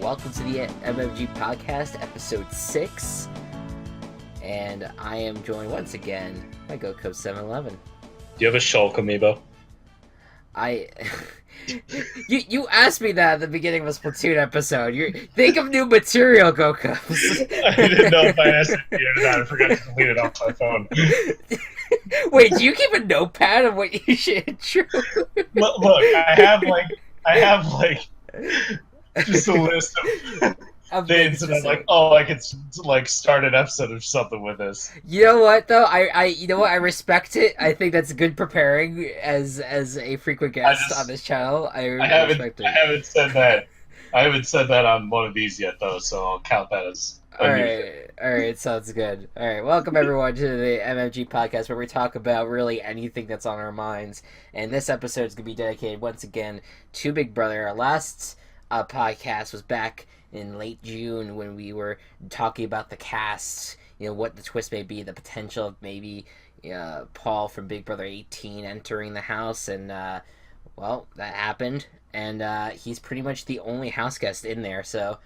welcome to the MMG podcast, episode 6. And I am joined once again by Gocubs 7-11. Do you have a Shulk amiibo? You asked me that at the beginning of a Splatoon episode. Think of new material, Gocubs. I didn't know if I asked it or not. I forgot to delete it off my phone. Wait, do you keep a notepad of what you should intro? Look, I have just a list of things, and I'm like, I could start an episode of something with this. You know what though? I respect it. I think that's good preparing as a frequent guest on this channel. I respect it. I haven't said that on one of these yet though, so I'll count that as all right, sounds good. All right, welcome everyone to the MMG podcast, where we talk about really anything that's on our minds. And this episode is gonna be dedicated once again to Big Brother. Our last podcast was back in late June when we were talking about the cast, what the twist may be, the potential of maybe Paul from Big Brother 18 entering the house, and well, that happened, and he's pretty much the only house guest in there, so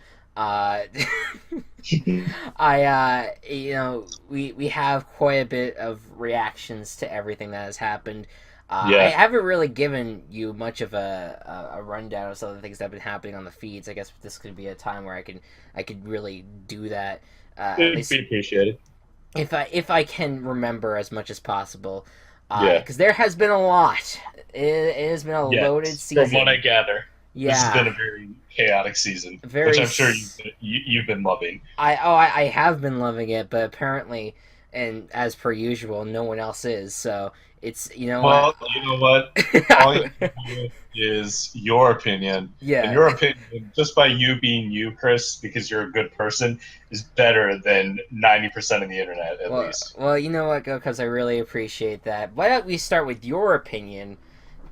we have quite a bit of reactions to everything that has happened. I haven't really given you much of a rundown of some of the things that have been happening on the feeds. I guess this could be a time where I could really do that. It'd be appreciated if I can remember as much as possible. Because there has been a lot. It has been a loaded season. From what I gather, this has been a very chaotic season, which I'm sure you've been loving. I have been loving it, but apparently, and as per usual, no one else is. So it's you know what? All you can do is your opinion. Yeah. And your opinion, just by you being you, Chris, because you're a good person, is better than 90% of the internet, at least. Well, you know what, Gocubs, I really appreciate that. Why don't we start with your opinion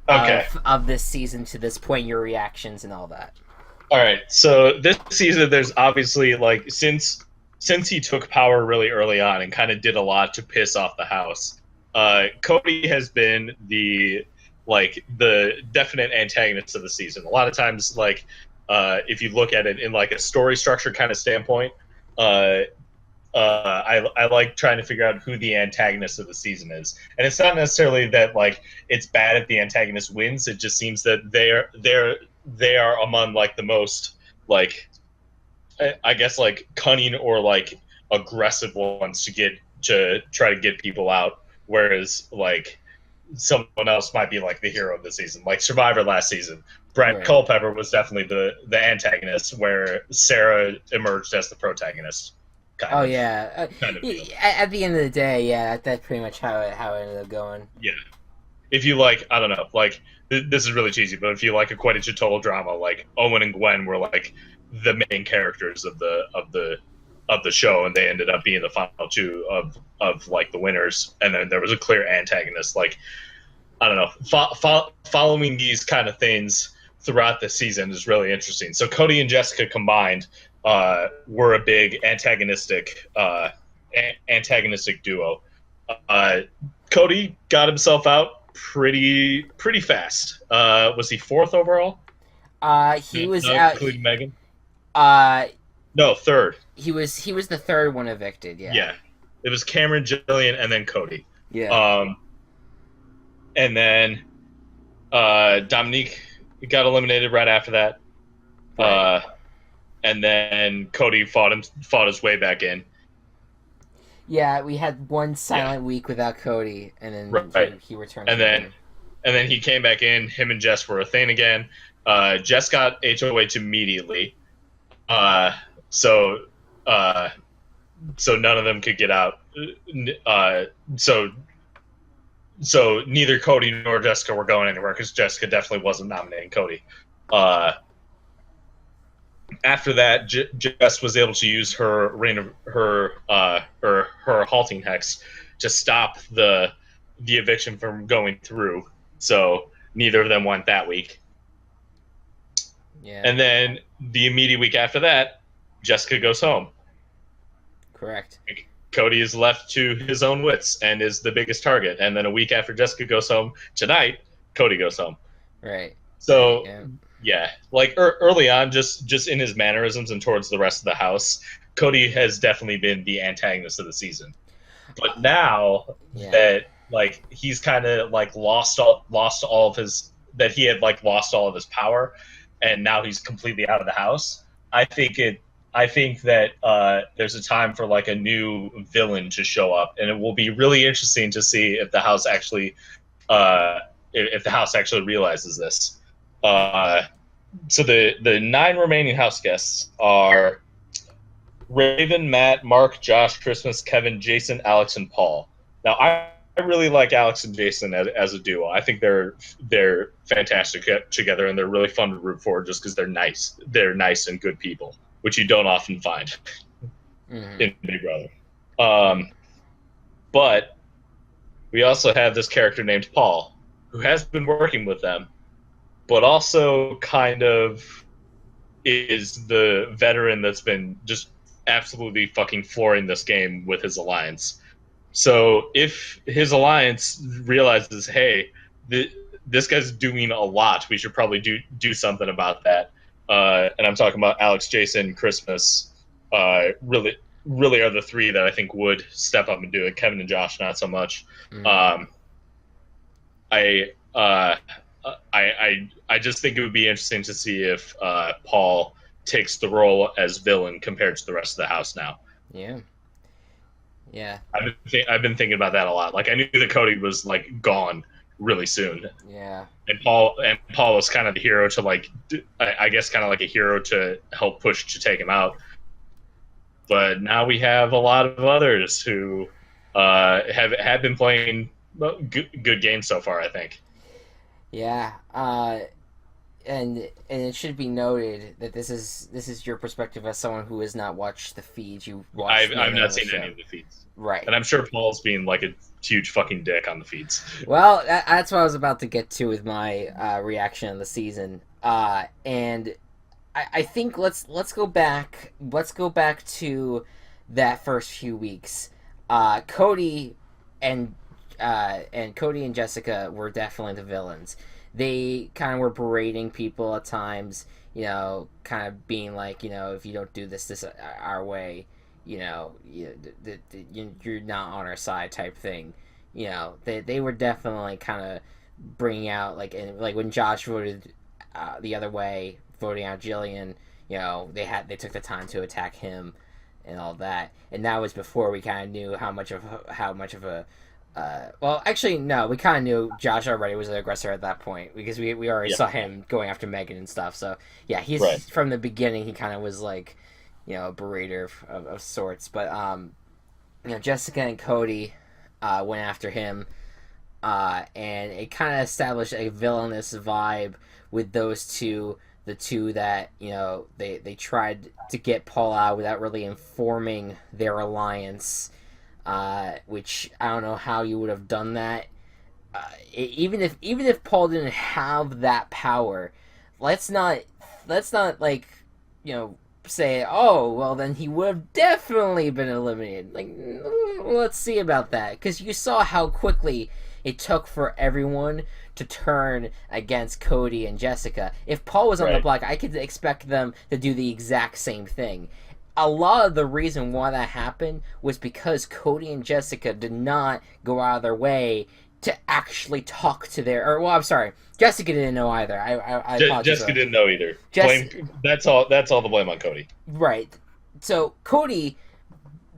of this season to this point, your reactions and all that. All right. So this season, there's obviously, since he took power really early on and kind of did a lot to piss off the house, Cody has been the definite antagonist of the season. A lot of times, if you look at it in a story structure kind of standpoint, I like trying to figure out who the antagonist of the season is, and it's not necessarily that it's bad if the antagonist wins. It just seems that they are among the most I guess cunning or aggressive ones to try to get people out, whereas someone else might be the hero of the season, like Survivor last season. Brett Culpepper was definitely the antagonist, where Sarah emerged as the protagonist. At the end of the day, that's pretty much how it ended up going. Yeah. If you I don't know, this is really cheesy, but if you a Quidditch and total drama, Owen and Gwen were the main characters of the show, and they ended up being the final two of the winners, and then there was a clear antagonist. I don't know, following these kind of things throughout the season is really interesting. So Cody and Jessica combined were a big antagonistic duo. Cody got himself out pretty fast. Was he 4th overall? He was out, including Megan. No, 3rd. He was the 3rd one evicted. Yeah. It was Cameron, Jillian, and then Cody. Yeah. And then Dominique got eliminated right after that. Right. And then Cody fought his way back in. Yeah, we had one silent week without Cody, and then he returned. And then he came back in. Him and Jess were a thing again. Jess got HOH immediately. So none of them could get out. So neither Cody nor Jessica were going anywhere, because Jessica definitely wasn't nominating Cody. After that, Jess was able to use her her halting hex to stop the eviction from going through. So neither of them went that week. Yeah. And then the immediate week after that, Jessica goes home. Correct. Cody is left to his own wits and is the biggest target. And then a week after Jessica goes home, tonight, Cody goes home. Right. So Yeah, like early on, just in his mannerisms and towards the rest of the house, Cody has definitely been the antagonist of the season. But now Yeah. that like he's kind of like lost all of his that he had like lost all of his power, and now he's completely out of the house. I think it. I think that there's a time for like a new villain to show up, and it will be really interesting to see if the house actually uh, if the house actually realizes this. Uh, so the nine remaining house guests are Raven, Matt, Mark, Josh, Christmas, Kevin, Jason, Alex, and Paul. Now I really like Alex and Jason as a duo. I think they're fantastic together, and they're really fun to root for just because they're nice. They're nice and good people, which you don't often find in Big Brother. But we also have this character named Paul, who has been working with them, but also kind of is the veteran that's been just absolutely fucking flooring this game with his alliance. So if his alliance realizes, hey, this guy's doing a lot, we should probably do something about that. And I'm talking about Alex, Jason, Christmas. Really are the three that I think would step up and do it. Kevin and Josh, not so much. Mm-hmm. I uh, I just think it would be interesting to see if Paul takes the role as villain compared to the rest of the house now. Yeah. Yeah. I've been thinking about that a lot. Like I knew that Cody was like gone really soon. Yeah. And Paul was kind of the hero to like I guess kind of like a hero to help push to take him out. But now we have a lot of others who have been playing good games so far, I think. Yeah. And it should be noted that this is your perspective as someone who has not watched the feeds. You watched. I've not seen any of the feeds. Right. And I'm sure Paul's being like a huge fucking dick on the feeds. Well, that's what I was about to get to with my reaction on the season. And I think let's go back. Let's go back to that first few weeks. Cody and Cody and Jessica were definitely the villains. They kind of were berating people at times, kind of being like, if you don't do this our way, you're not on our side type thing. They were definitely kind of bringing out like when Josh voted the other way, voting out Jillian. They took the time to attack him and all that, and that was before we kind of knew how much of a well, actually, no. We kind of knew Josh already was the aggressor at that point because we already saw him going after Megan and stuff. So yeah, he's right. From the beginning. He kind of was like, a berater of sorts. But Jessica and Cody went after him, and it kind of established a villainous vibe with those two. The two that they tried to get Paul out without really informing their alliance. Which I don't know how you would have done that. Even if Paul didn't have that power, let's not like say, oh well, then he would have definitely been eliminated. Like, let's see about that, because you saw how quickly it took for everyone to turn against Cody and Jessica. If Paul was on the block, I could expect them to do the exact same thing. A lot of the reason why that happened was because Cody and Jessica did not go out of their way to actually talk to I'm sorry, Jessica didn't know either. I Jessica didn't know either. That's all the blame on Cody. Right. So Cody,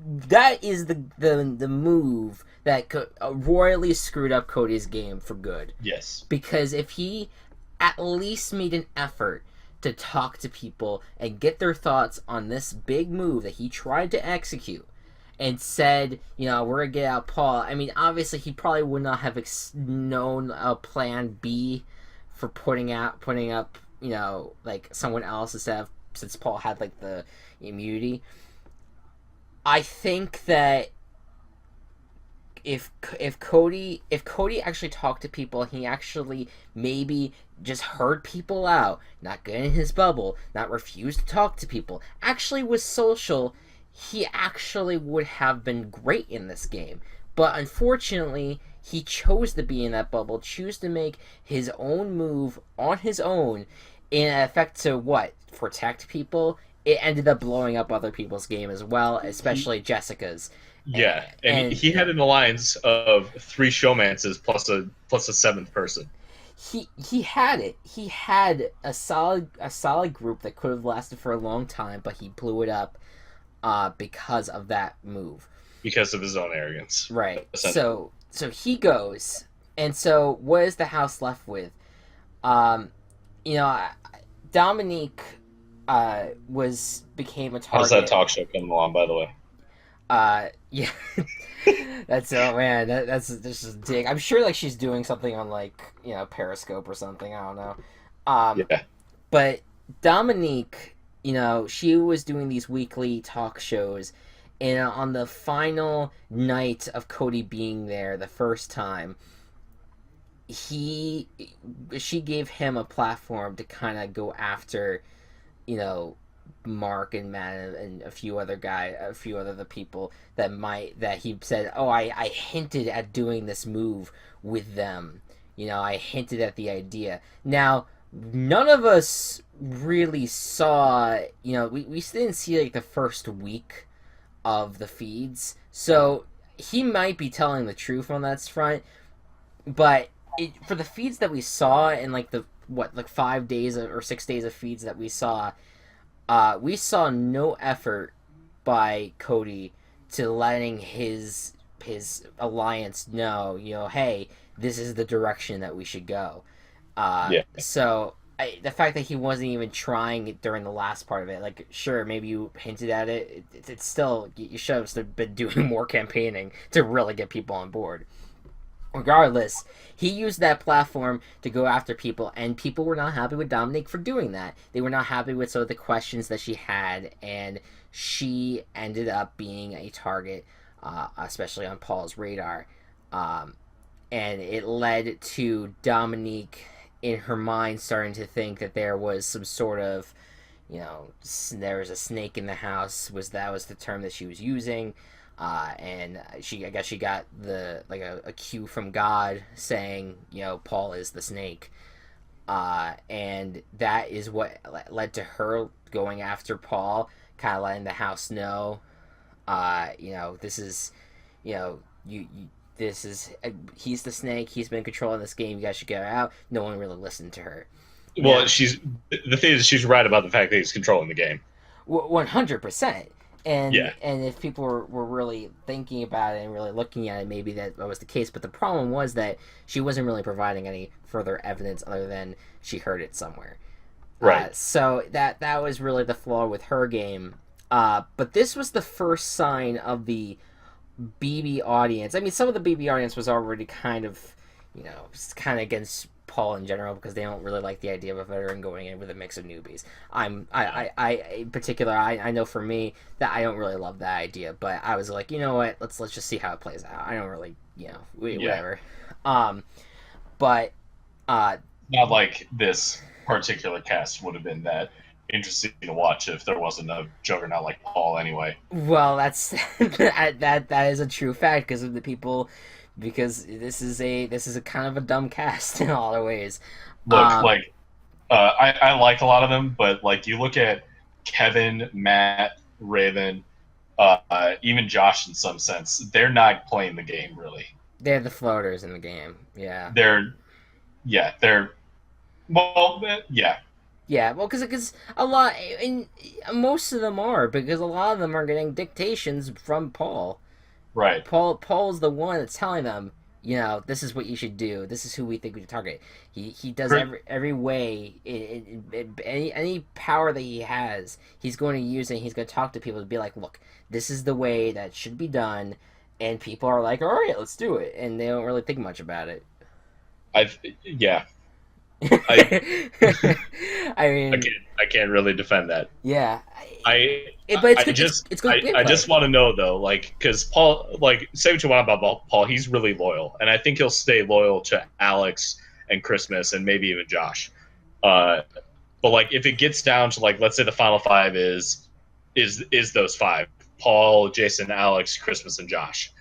that is the move that royally screwed up Cody's game for good. Yes. Because if he at least made an effort to talk to people and get their thoughts on this big move that he tried to execute and said, we're gonna get out Paul. I mean, obviously he probably would not have known a plan B for putting up, like someone else since Paul had like the immunity. I think that if Cody actually talked to people, he actually maybe just heard people out, not get in his bubble, not refuse to talk to people, actually was social, he actually would have been great in this game. But unfortunately, he chose to be in that bubble, choose to make his own move on his own, in effect to what? Protect people. It ended up blowing up other people's game as well, He, especially Jessica's. yeah, and And he had an alliance of three showmances plus a seventh person. he had it. He had a solid group that could have lasted for a long time, but he blew it up because of that move. Because of his own arrogance, Right. essentially. So he goes, and so what is the house left with? Um, you know, Dominique was became a How's that target. talk show coming along, by the way? Yeah. That's oh man, that's just a dig. I'm sure like she's doing something on like Periscope or something. I don't know. Um, Yeah, but Dominique, she was doing these weekly talk shows, and on the final night of Cody being there, the first time, he she gave him a platform to kind of go after, you know, Mark and Matt and a few other the people that he said, oh, I hinted at doing this move with them. I hinted at the idea. Now, none of us really saw, we didn't see like the first week of the feeds, so he might be telling the truth on that front, but for the feeds that we saw in like the what like 5 days or 6 days of feeds that we saw no effort by Cody to letting his alliance know, hey, this is the direction that we should go. yeah. The fact that he wasn't even trying it during the last part of it, like, sure, maybe you hinted at it. It's still, you should have been doing more campaigning to really get people on board. Regardless, he used that platform to go after people, and people were not happy with Dominique for doing that. They were not happy with some of the questions that she had, and she ended up being a target, especially on Paul's radar. Um, and it led to Dominique, in her mind, starting to think that there was some sort of, there was a snake in the house. That was the term that she was using, and I guess she got a cue from God saying, Paul is the snake, and that is what led to her going after Paul, kind of letting the house know, this is, you this is he's the snake. He's been controlling this game. You guys should get her out. No one really listened to her. Well, Now, the thing is, she's right about the fact that he's controlling the game. 100%. And Yeah, if people were really thinking about it and really looking at it, maybe that was the case. But the problem was that she wasn't really providing any further evidence other than she heard it somewhere. right. So that was really the flaw with her game. But this was the first sign of the BB audience. I mean, some of the BB audience was already kind of, kind of against Paul in general because they don't really like the idea of a veteran going in with a mix of newbies. In particular, I know for me that I don't really love that idea, but I was like, you know what, let's just see how it plays out. I don't really, Yeah, whatever. Um, but not like this particular cast would have been that interesting to watch if there wasn't a juggernaut like Paul. Anyway, well, that's that is a true fact because of the people, because this is a kind of a dumb cast in a lot of ways. look, Um, like I like a lot of them, but like you look at Kevin, Matt, Raven, even Josh in some sense, they're not playing the game really. they're the floaters in the game. Yeah. They're yeah, they're well, yeah, Yeah, well, because a lot, and most of them are, because a lot of them are getting dictations from Paul. right. Paul's the one that's telling them, this is what you should do. This is who we think we should target. He does every way, any power that he has, he's going to use it. He's going to talk to people to be like, look, this is the way that should be done, and people are like, all right, let's do it, and they don't really think much about it. I've yeah, I I I mean, can't really defend that. yeah, I but it's I good. just It's good I gameplay. just want to know though, like, because Paul, like, say what you want about Paul, he's really loyal, and I think he'll stay loyal to Alex and Christmas and maybe even Josh. Uh, but like, if it gets down to like, let's say the final five is those five: Paul, Jason, Alex, Christmas, and Josh.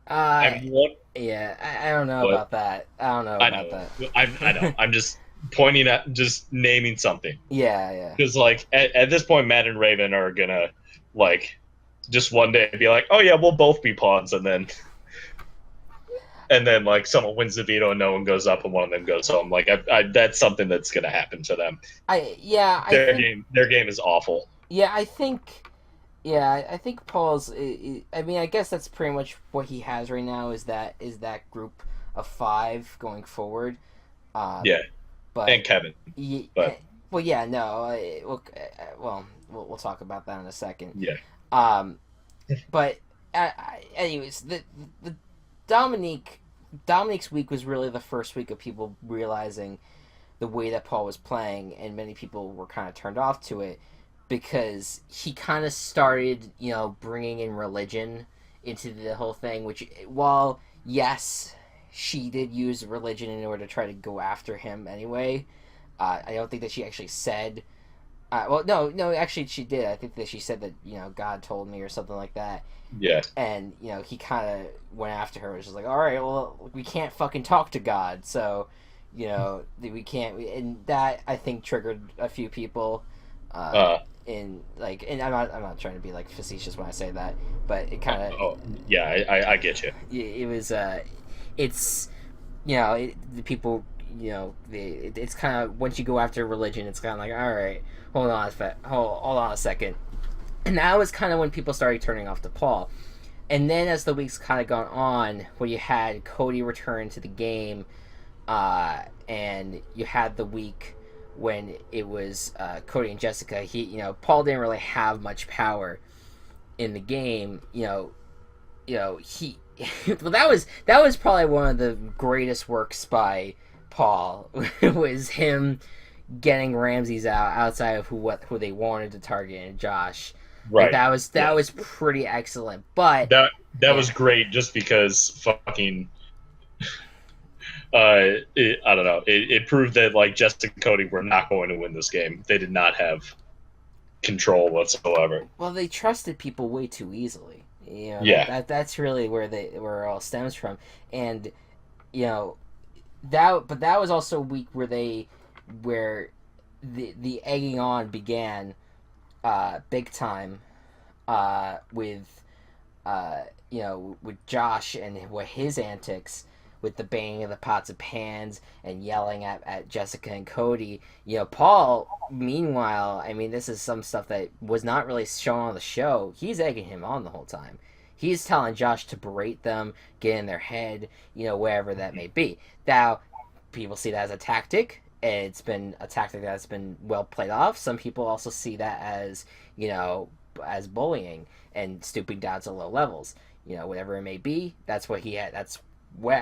Uh, And what yeah, I don't know what about that. I don't know I about know, that. I know. I'm just pointing at, just naming something. Yeah, yeah. Because like at this point, Matt and Raven are gonna like just one day be like, oh yeah, we'll both be pawns, and then like someone wins the veto and no one goes up and one of them goes home. Like that's something that's gonna happen to them. I Their think game is awful. yeah, I think yeah, I think Paul's. I mean, I guess that's pretty much what he has right now. Is that group of five going forward? Yeah, But and Kevin, but well, yeah, no. We'll talk about that in a second. yeah, Um, but anyways, the Dominique's week was really the first week of people realizing the way that Paul was playing, and many people were kind of turned off to it because he kind of started, bringing in religion into the whole thing. Which, while yes, she did use religion in order to try to go after him anyway. I don't think that she actually said. Well, no, actually, she did. I think that she said that God told me or something like that. yeah, And he kind of went after her. It was just like, all right, well, we can't fucking talk to God, so we can't. And that, I think, triggered a few people. And I'm not trying to be like facetious when I say that, but it kind of. oh yeah, I get you. It was it's the people, it's kind of, once you go after religion, it's kind of like, all right, hold on a second. And that was kind of when people started turning off to Paul. And then as the weeks kind of gone on, where you had Cody return to the game, and you had the week when it was Cody and Jessica, Paul didn't really have much power in the game. He well, that was probably one of the greatest works by Paul. Was him getting Ramses outside of who they wanted to target, and Josh. Right. Like, that was pretty excellent. But that was great just because fucking I don't know. It proved that like Jessica and Cody were not going to win this game. They did not have control whatsoever. Well, they trusted people way too easily. Yeah. That's really where it all stems from. And that was also a week where the egging on began big time with Josh and what his antics with the banging of the pots of pans and yelling at Jessica and Cody. Paul, meanwhile, I mean, this is some stuff that was not really shown on the show. He's egging him on the whole time. He's telling Josh to berate them, get in their head, wherever that may be. Now, people see that as a tactic, and it's been a tactic that's been well played off. Some people also see that as, as bullying and stooping down to low levels. Whatever it may be, that's what he had. That's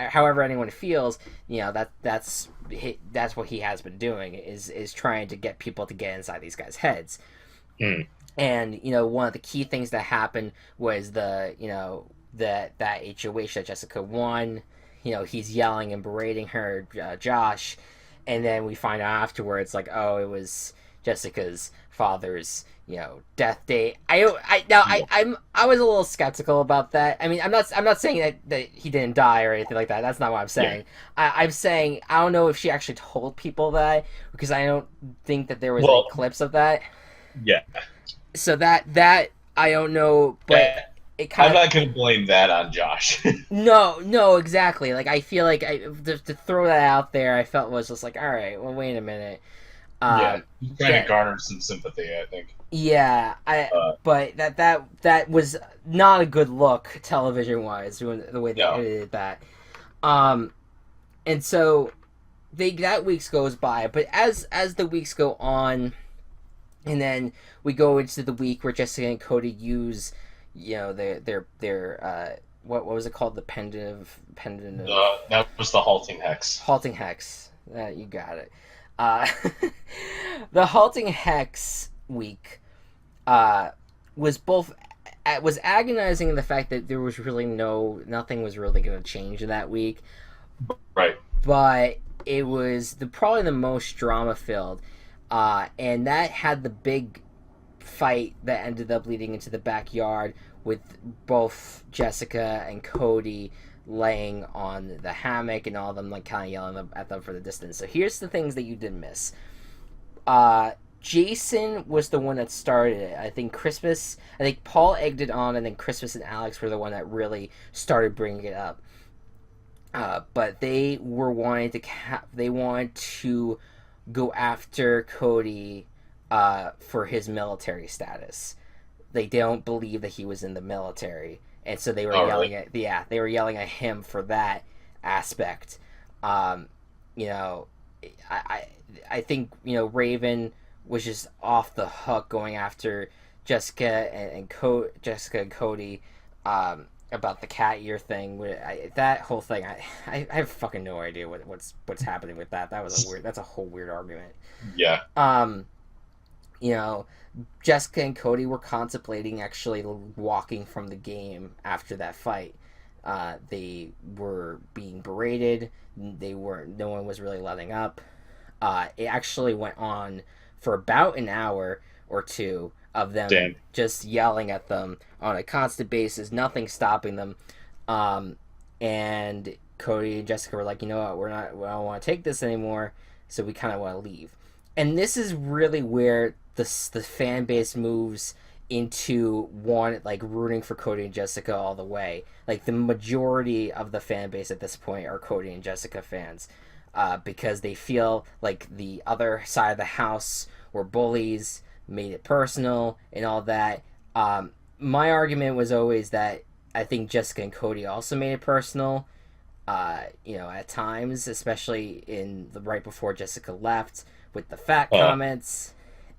however anyone feels, that's what he has been doing, is trying to get people to get inside these guys' heads. Mm. And one of the key things that happened was that HOH that Jessica won. He's yelling and berating her, Josh, and then we find out afterwards, like, oh, it was Jessica's father's death date. I was a little skeptical about that. I mean, I'm not saying that he didn't die or anything like that. That's not what I'm saying. Yeah. I'm saying I don't know if she actually told people that, because I don't think that there was any clips of that. Yeah. So that I don't know, but I'm not going to blame that on Josh. No, exactly. Like, I feel like to throw that out there, I felt was just like, all right, well, wait a minute. Trying to garner some sympathy, I think. Yeah, but that was not a good look television wise, the way they edited that. And so that weeks goes by, but as the weeks go on, and then we go into the week where Jessica and Cody use, their what was it called? The pendant of that was the halting hex. Halting hex. You got it. The halting hex week was agonizing in the fact that there was really nothing was really going to change in that week. Right. But it was probably the most drama filled. And that had the big fight that ended up leading into the backyard with both Jessica and Cody laying on the hammock and all of them like kind of yelling at them for the distance. So here's the things that you did miss. Jason was the one that started it. I think Paul egged it on, and then Christmas and Alex were the one that really started bringing it up. But they were they wanted to go after Cody for his military status. They don't believe that he was in the military, and so they were they were yelling at him for that aspect. You know, I think Raven was just off the hook going after Jessica and Cody about the cat ear thing. That whole thing, I have fucking no idea what's happening with that. That's a whole weird argument. Yeah. Jessica and Cody were contemplating actually walking from the game after that fight. They were being berated. No one was really letting up. It actually went on for about an hour or two of them just yelling at them on a constant basis, nothing stopping them. And Cody and Jessica were like, you know what, we don't want to take this anymore, so we kind of want to leave. And this is really where the fan base moves into rooting for Cody and Jessica all the way. Like, the majority of the fan base at this point are Cody and Jessica fans, because they feel like the other side of the house were bullies, made it personal, and all that. My argument was always that I think Jessica and Cody also made it personal, at times, especially right before Jessica left with the fat comments,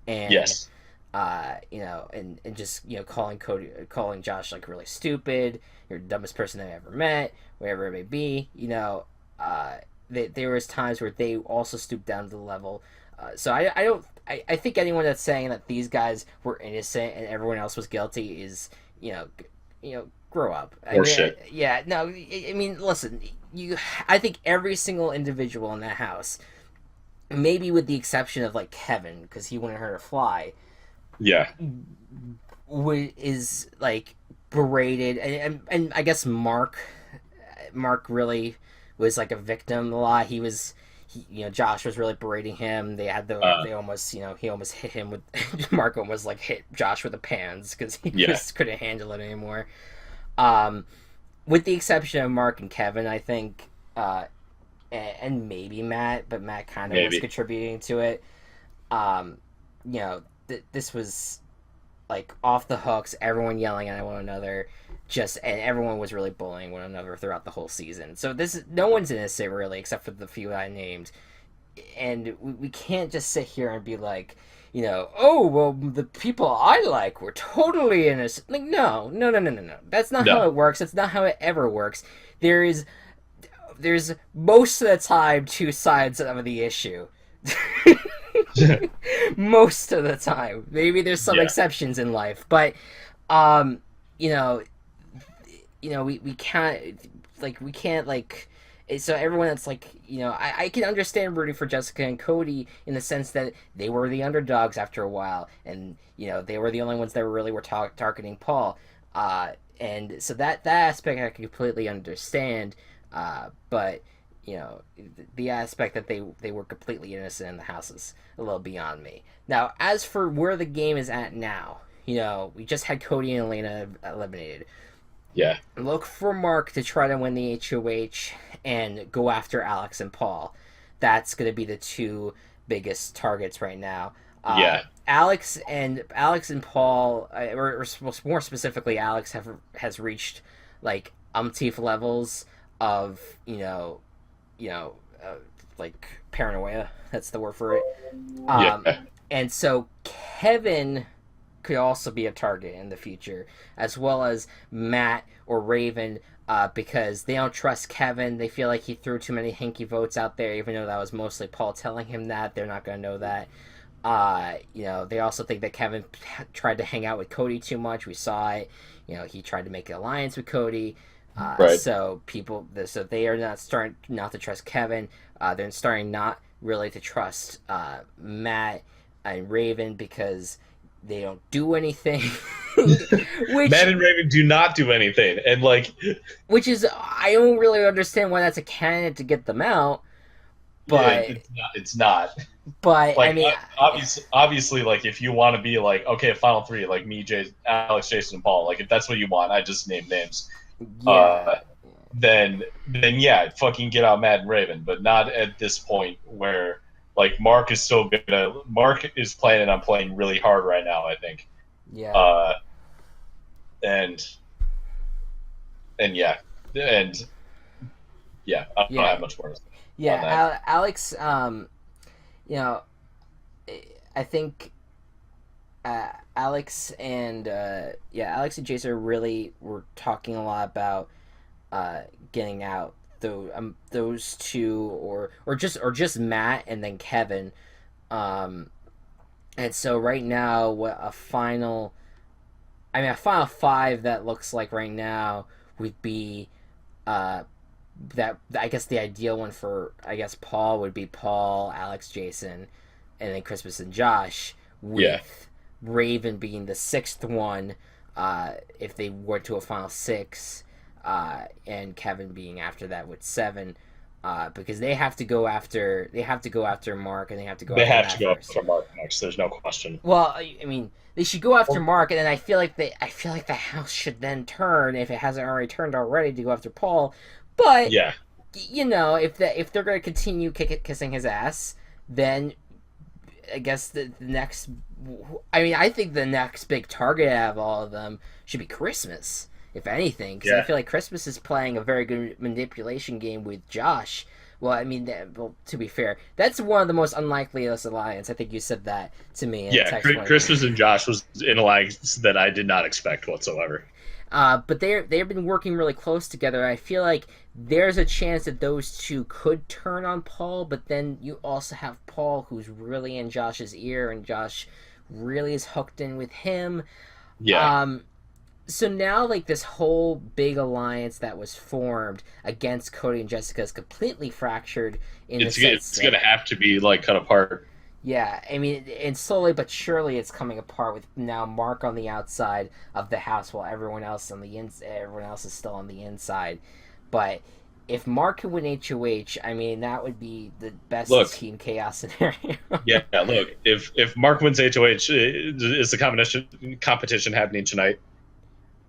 and yes. And just calling Josh like really stupid, you're the dumbest person I ever met, whatever it may be. There was times where they also stooped down to the level. So I think anyone that's saying that these guys were innocent and everyone else was guilty is grow up. Horseshit. I mean, listen, I think every single individual in that house, maybe with the exception of like Kevin, because he wanted her to fly, is like berated, and I guess Mark really was like a victim a lot. Josh was really berating him. He almost hit him with Mark almost like hit Josh with the pans because he just couldn't handle it anymore. With the exception of Mark and Kevin, I think, and maybe Matt, but Matt kind of was contributing to it. This was like off the hooks, everyone yelling at one another, and everyone was really bullying one another throughout the whole season. So no one's innocent really, except for the few I named. And we can't just sit here and be like, oh, well, the people I like were totally innocent. Like, no. That's not how it works. That's not how it ever works. There's most of the time two sides of the issue. Most of the time. Maybe there's some exceptions in life, but we can't so everyone that's like, I can understand rooting for Jessica and Cody in the sense that they were the underdogs after a while, and they were the only ones that were targeting Paul, and so that aspect I can completely understand, but the aspect that they were completely innocent in the house is a little beyond me. Now, as for where the game is at now, we just had Cody and Elena eliminated. Yeah. Look for Mark to try to win the HOH and go after Alex and Paul. That's going to be the two biggest targets right now. Alex and Paul, or more specifically, Alex has reached like umpteenth levels of like paranoia. That's the word for it. And so Kevin could also be a target in the future, as well as Matt or Raven, because they don't trust Kevin. They feel like he threw too many hinky votes out there, even though that was mostly Paul telling him that. They're not going to know that. They also think that Kevin tried to hang out with Cody too much. We saw it. He tried to make an alliance with Cody. So they are not starting not to trust Kevin. They're starting not really to trust Matt and Raven, because they don't do anything. which Matt and Raven do not do anything, and like, which is I don't really understand why that's a candidate to get them out, but it's not. It's not. I Like, mean, obviously, like if you want to be like, okay, final three, like me, Alex, Jason, and Paul. Like if that's what you want, I just named names. yeah, Then yeah, fucking get out Matt and Raven, but not at this point where like Mark is planning on playing really hard right now, I think. yeah, Uh, and and yeah, and yeah, I don't yeah, have much more to say on that. yeah. Alex, you know, I think Alex and Jason really were talking a lot about getting out those two, or just Matt and then Kevin. Um, and so right now, a final five that looks like right now would be uh, that I guess the ideal one for I guess Paul would be Paul, Alex, Jason, and then Christmas and Josh, Yeah, with Raven being the sixth one, if they went to a final six, and Kevin being after that with seven, because they have to go after Mark, and they have to go they after have Matt to go first. for Mark next. There's no question. Well, I mean, they should go after Mark, and then I feel like the house should then turn, if it hasn't already turned already, to go after Paul. But Yeah, if they're going to continue kissing his ass, then I guess the next. I mean, I think the next big target out of all of them should be Christmas, if anything, because I yeah. feel like Christmas is playing a very good manipulation game with Josh. Well, I mean, to be fair, that's one of the most unlikeliest alliance. I think you said that to me in a Yeah, text one day. Christmas and Josh was in a alliance that I did not expect whatsoever. But they've been working really close together. I feel like there's a chance that those two could turn on Paul, but then you also have Paul, who's really in Josh's ear, and Josh really is hooked in with him. Yeah, Um, so now, like, this whole big alliance that was formed against Cody and Jessica is completely fractured in the sense it's that, gonna have to be like cut apart. yeah, I mean, and slowly but surely it's coming apart, with now Mark on the outside of the house while everyone else is still on the inside. But if Mark could win HOH, I mean, that would be the best Look, Team Chaos scenario. yeah, look, if Mark wins HOH, is the competition happening tonight?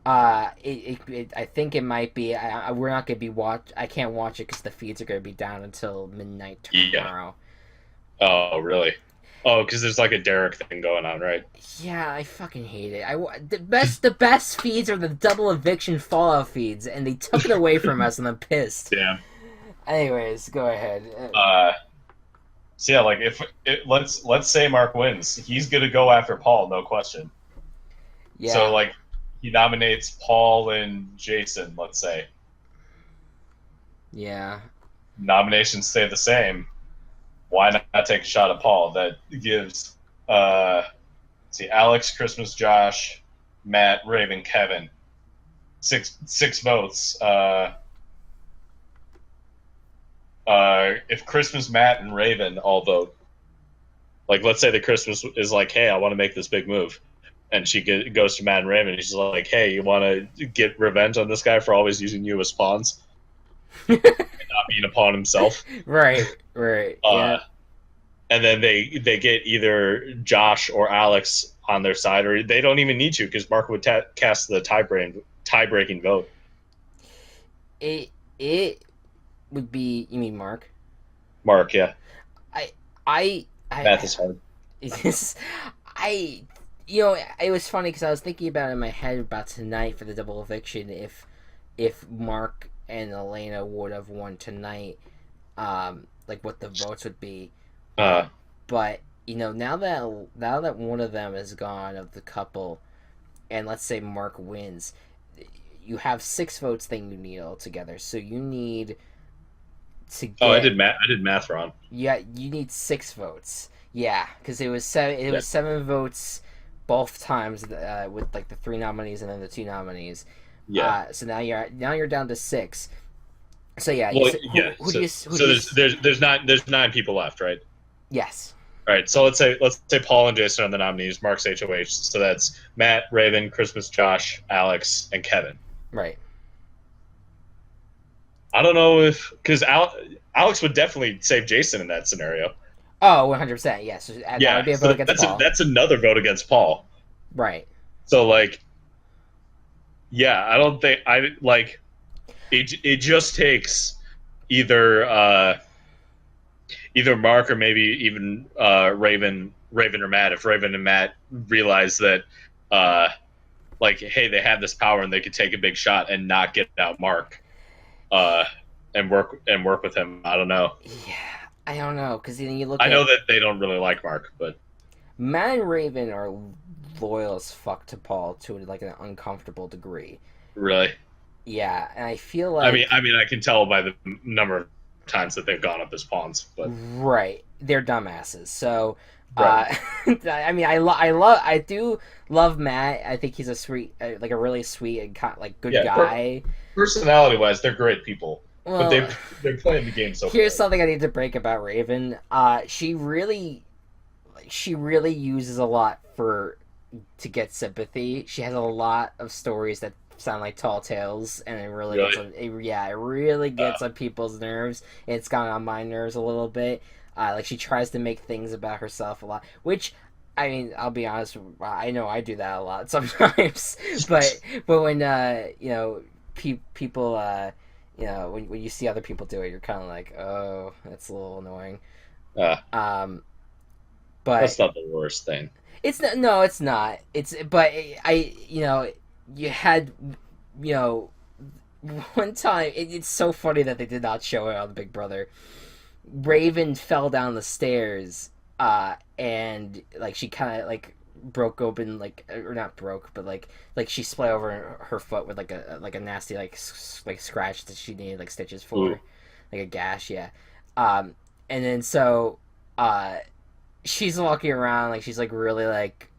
I think it might be. We're not gonna be I can't watch it because the feeds are gonna be down until midnight Yeah. tomorrow. Oh, really? Oh, because there's like a Derek thing going on, right? Yeah, I fucking hate it. The best feeds are the double eviction Fallout feeds, and they took it away from us, and I'm pissed. Damn. Anyways, go ahead. So yeah, like let's say Mark wins, he's gonna go after Paul, no question. So Yeah, like he nominates Paul and Jason, let's say. yeah, Nominations stay the same. Why not take a shot at Paul? That gives see Alex, Christmas, Josh, Matt, Raven, Kevin. Six votes. If Christmas, Matt, and Raven all vote, like let's say that Christmas is like, hey, I want to make this big move, and she goes to Matt and Raven, and she's like, hey, you want to get revenge on this guy for always using you as pawns, and not being a pawn himself. right, right, yeah. And then they get either Josh or Alex on their side, or they don't even need to because Mark would cast the tie-breaking vote. It would be. You mean Mark? Mark, yeah. I Math is hard. It's, I, it was funny because I was thinking about it in my head about tonight for the double eviction. If Mark and Elena would have won tonight, like what the votes would be. But now that one of them is gone of the couple, and let's say Mark wins, you have 6 votes that you need altogether. So you need to get. Oh, I did math wrong. Yeah, you need 6 votes. Yeah, because it was 7. It was 7 votes both times, with like the 3 nominees and then the 2 nominees. Yeah. So now you're down to 6. So yeah. Well, Who yeah. do you? So there's 9 people left, right? Yes. All right, so let's say Paul and Jason are the nominees. Mark's HOH. So that's Matt, Raven, Christmas, Josh, Alex, and Kevin. Right. I don't know if because Alex would definitely save Jason in that scenario. Oh, 100%. Yes. That would Yeah, be a vote so against Paul. that's another vote against Paul. Right. So like, yeah, I don't think I like it. It just takes either either Mark or maybe even Raven or Matt. If Raven and Matt realize that uh, like, hey, they have this power and they could take a big shot and not get out Mark, uh, and work with him. I don't know. Yeah. I don't know, because you look I at know that they don't really like Mark, but Matt and Raven are loyal as fuck to Paul to like an uncomfortable degree. really, Yeah, and I feel like I can tell by the number of times that they've gone up as pawns, but right, they're dumbasses. So, right. I do love Matt. I think he's a sweet, like a really sweet and like good Yeah, guy. Personality wise, they're great people, but Well, they're playing the game so. here's something I need to break about Raven. She really uses a lot to get sympathy. She has a lot of stories that sound like tall tales, and it really Really? it really gets on people's nerves. It's gone on my nerves a little bit. Like she tries to make things about herself a lot, which I mean, I'll be honest. I know I do that a lot sometimes, but when people when you see other people do it, you're kind of like, oh, that's a little annoying. Uh, But that's not the worst thing. it's not. No, it's not. It's but you had one time. It's so funny that they did not show it on Big Brother. Raven fell down the stairs, and like she kind of like broke open like or not broke, but like she split over her foot with like a nasty like scratch that she needed like stitches for, Ooh. like a gash. Yeah, and then so uh she's walking around like she's like really like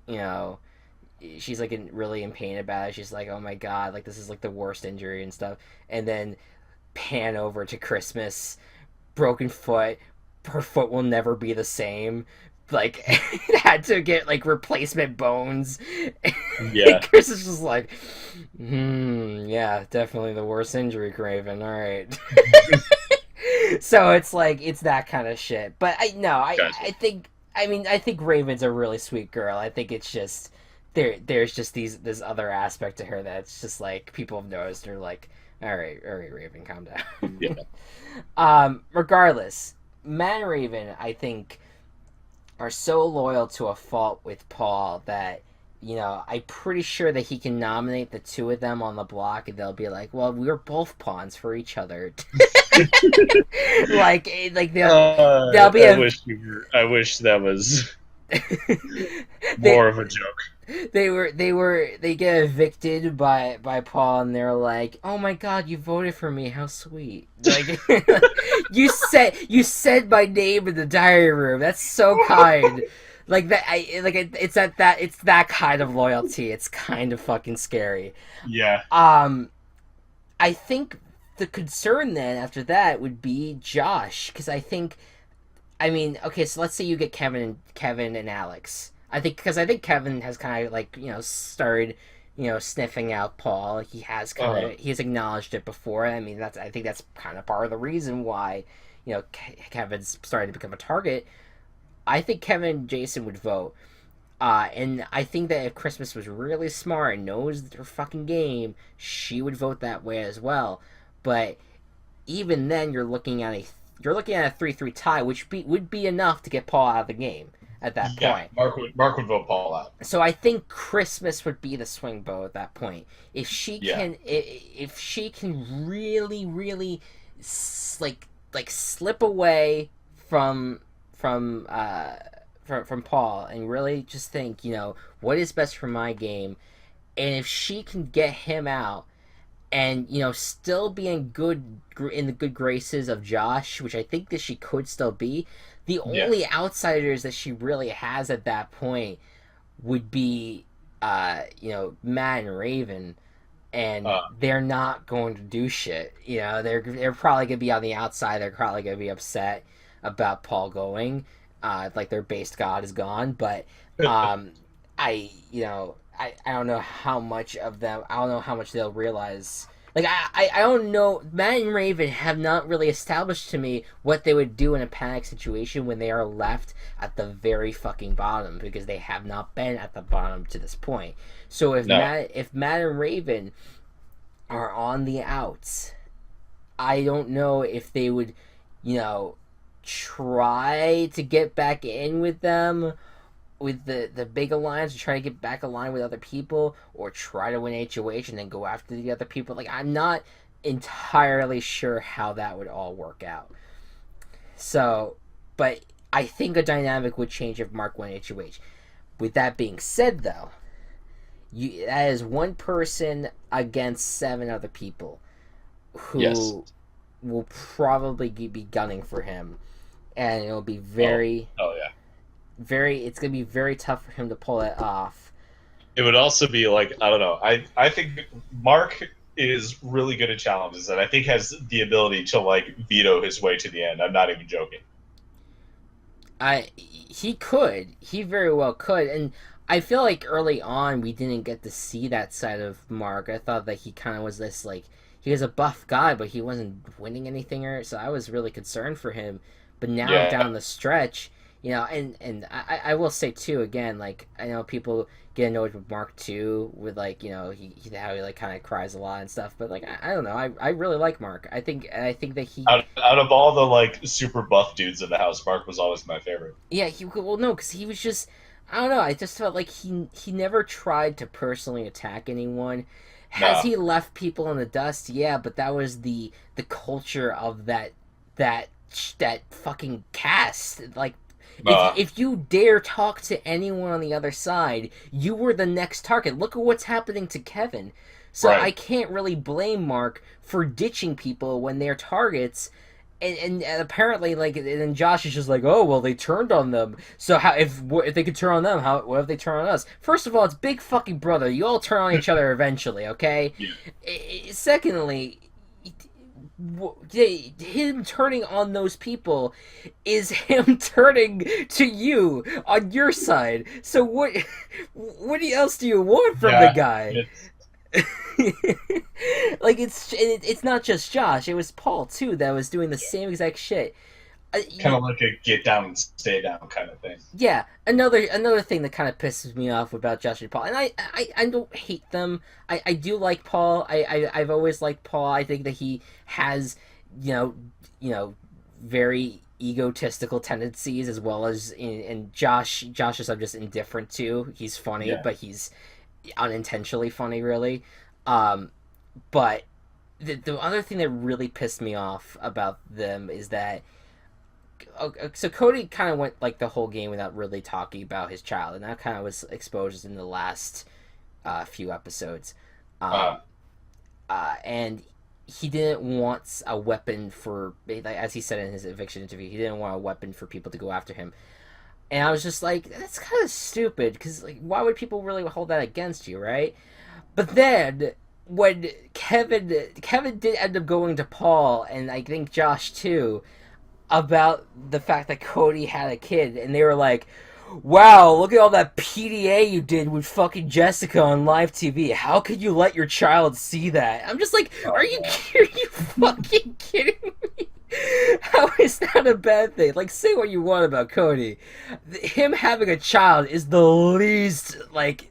she's like really in pain about it. She's like, oh my god, like this is like the worst injury and stuff. And then pan over to Christmas, broken foot. Her foot will never be the same. Like had to get like replacement bones. Yeah. Chris is just like, yeah, definitely the worst injury, Craven. All right. So it's like it's that kind of shit. But Gotcha. I think Raven's a really sweet girl. I think it's just there's just this other aspect to her that's just like people have noticed. They're like, all right, Raven, calm down. Yeah. Regardless, Matt and Raven, I think, are so loyal to a fault with Paul that I'm pretty sure that he can nominate the two of them on the block, and they'll be like, well, we're both pawns for each other. like they'll be I wish that was more of a joke. They get evicted by Paul, and they're like, oh my god, you voted for me, how sweet. Like you said my name in the diary room, that's so kind. Like that, it's that kind of loyalty. It's kind of fucking scary. Yeah. I think the concern then after that would be Josh, because okay, so let's say you get Kevin and Alex. I think Kevin has kind of like started sniffing out Paul. He has he's acknowledged it before. I mean I think that's kind of part of the reason why Kevin's starting to become a target. I think Kevin and Jason would vote. And I think that if Christmas was really smart and knows her fucking game, she would vote that way as well. But even then, you're looking at a 3-3 tie, which would be enough to get Paul out of the game at that point. Mark would vote Paul out. So I think Christmas would be the swing vote at that point. If she can really, really like slip away from Paul and really just think, what is best for my game, and if she can get him out and still be in the good graces of Josh, which I think that she could still be, the only outsiders that she really has at that point would be Matt and Raven, and they're not going to do shit. They're probably gonna be on the outside. They're probably gonna be upset about Paul going. like their base god is gone. But um, I don't know how much of them. I don't know how much they'll realize. Like I don't know. Matt and Raven have not really established to me what they would do in a panic situation when they are left at the very fucking bottom, because they have not been at the bottom to this point. So No. If Matt and Raven are on the outs, I don't know if they would, you know, try to get back in with them, with the big alliance, try to get back aligned with other people, or try to win HOH and then go after the other people. Like, I'm not entirely sure how that would all work out. So, but I think a dynamic would change if Mark won HOH. With that being said, though, that is one person against 7 other people who Yes. will probably be gunning for him, and it'll be very, Oh yeah. it's gonna be very tough for him to pull it off. It would also be like, I don't know. I think Mark is really good at challenges, and I think has the ability to like veto his way to the end. I'm not even joking. He very well could, and I feel like early on we didn't get to see that side of Mark. I thought that he kind of was this, like, he was a buff guy, but he wasn't winning anything, so I was really concerned for him. But now down the stretch, and I will say too, again, like, I know people get annoyed with Mark too, with, like, how he like kind of cries a lot and stuff, but like, I don't know, I really like Mark. I think that he, out of all the like super buff dudes in the house, Mark was always my favorite. yeah, no, because he was just, I don't know, I just felt like he never tried to personally attack anyone. Has he left people in the dust? Yeah, but that was the culture of that fucking cast. Like, if you dare talk to anyone on the other side, you were the next target. Look at what's happening to Kevin. So I can't really blame Mark for ditching people when they're targets. And apparently, like, and then Josh is just like, oh, well, they turned on them. So how if they could turn on them, what if they turn on us? First of all, it's Big fucking Brother. You all turn on each other eventually, okay? Yeah. Secondly, him turning on those people is him turning to you on your side. So what else do you want from the guy? Like, it's not just Josh, it was Paul too that was doing the same exact shit. Kind of like a get down and stay down kind of thing. Yeah, another thing that kind of pisses me off about Josh and Paul, and I don't hate them. I do like Paul. I've always liked Paul. I think that he has, very egotistical tendencies, as well as in Josh is, I'm just indifferent to. He's funny, but he's unintentionally funny, really. But the other thing that really pissed me off about them is that, so Cody kind of went like the whole game without really talking about his child, and that kind of was exposed in the last few episodes. And he didn't want a weapon for, like, as he said in his eviction interview, he didn't want a weapon for people to go after him. And I was just like, that's kind of stupid, because, like, why would people really hold that against you, right? But then, when Kevin did end up going to Paul, and I think Josh too, about the fact that Cody had a kid, and they were like, wow, look at all that PDA you did with fucking Jessica on live TV. How could you let your child see that? I'm just like, are you fucking kidding me? How is that a bad thing? Like, say what you want about Cody. Him having a child is the least, like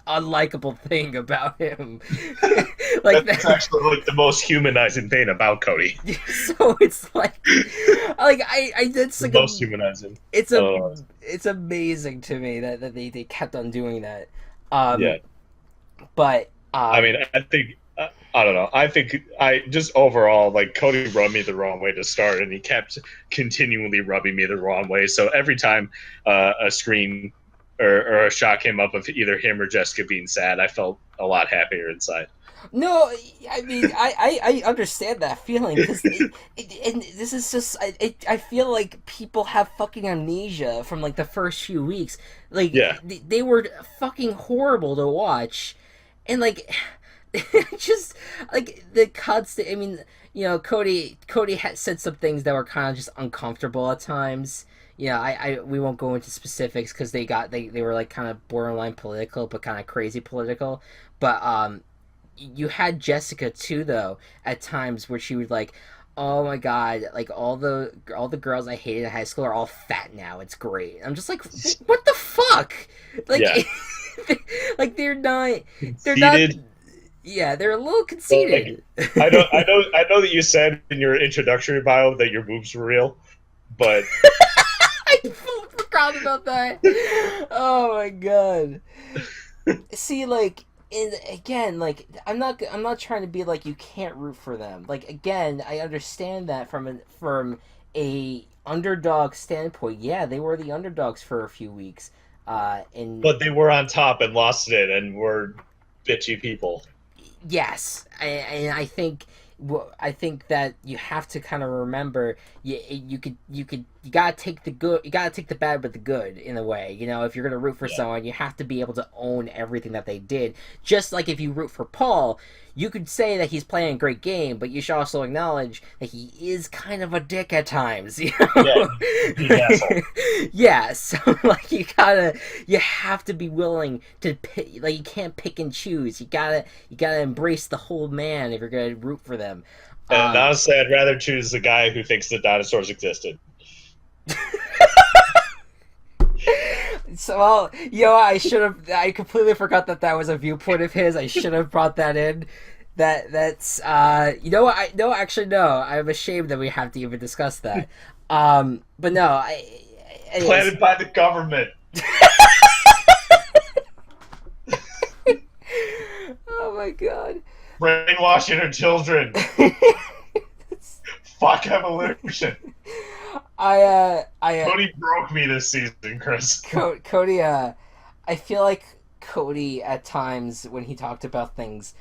unlikable thing about him. Like, that's actually like the most humanizing thing about Cody. So it's like I that's like most humanizing. It's amazing to me that they kept on doing that. But I mean, I think I don't know. I think I just overall, like, Cody rubbed me the wrong way to start, and he kept continually rubbing me the wrong way. So every time a screen or a shot came up of either him or Jessica being sad, I felt a lot happier inside. No, I mean, I understand that feeling, because and this is just, I feel like people have fucking amnesia from, like, the first few weeks. Like, they were fucking horrible to watch, and, like, just, like, the cuts, I mean, Cody had said some things that were kind of just uncomfortable at times. We won't go into specifics because they were like kind of borderline political, but kind of crazy political. But you had Jessica too, though, at times where she would like, oh my god, like all the girls I hated in high school are all fat now. It's great. I'm just like, what the fuck? Like, Yeah. like they're not. Conceited. Yeah, they're a little conceited. I know that you said in your introductory bio that your boobs were real, but I forgot about that. Oh my god. See, like, and again, like, I'm not trying to be like you can't root for them. Like, again, I understand that from a underdog standpoint. Yeah, they were the underdogs for a few weeks. And but they were on top and lost it and were bitchy people. yes, and I think that you have to kind of remember you gotta take the good, you gotta take the bad with the good in a way. If you're gonna root for someone, you have to be able to own everything that they did. Just like if you root for Paul, you could say that he's playing a great game, but you should also acknowledge that he is kind of a dick at times. Yeah, he's an asshole. Yeah, so like you have to be willing to pick, like, you can't pick and choose. You gotta embrace the whole man if you're gonna root for them. And honestly, I'd rather choose the guy who thinks that dinosaurs existed. So, well, I completely forgot that was a viewpoint of his. I should have brought that in. That's what, no, actually, no, I'm ashamed that we have to even discuss that. But no, anyways. Planted by the government. Oh my god. Brainwashing our children. Fuck evolution. Cody broke me this season, Chris. Cody, I feel like Cody at times when he talked about things,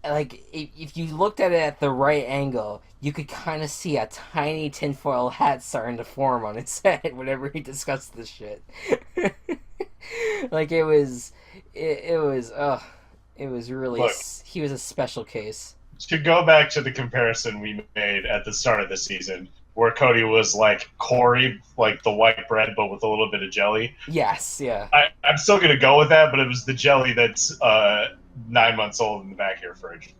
like, if you looked at it at the right angle, you could kind of see a tiny tinfoil hat starting to form on his head whenever he discussed this shit. Like, it was really, Look, he was a special case. To go back to the comparison we made at the start of the season, where Cody was like Corey, like the white bread, but with a little bit of jelly. Yes, yeah. I'm still going to go with that, but it was the jelly that's 9 months old in the back of your fridge.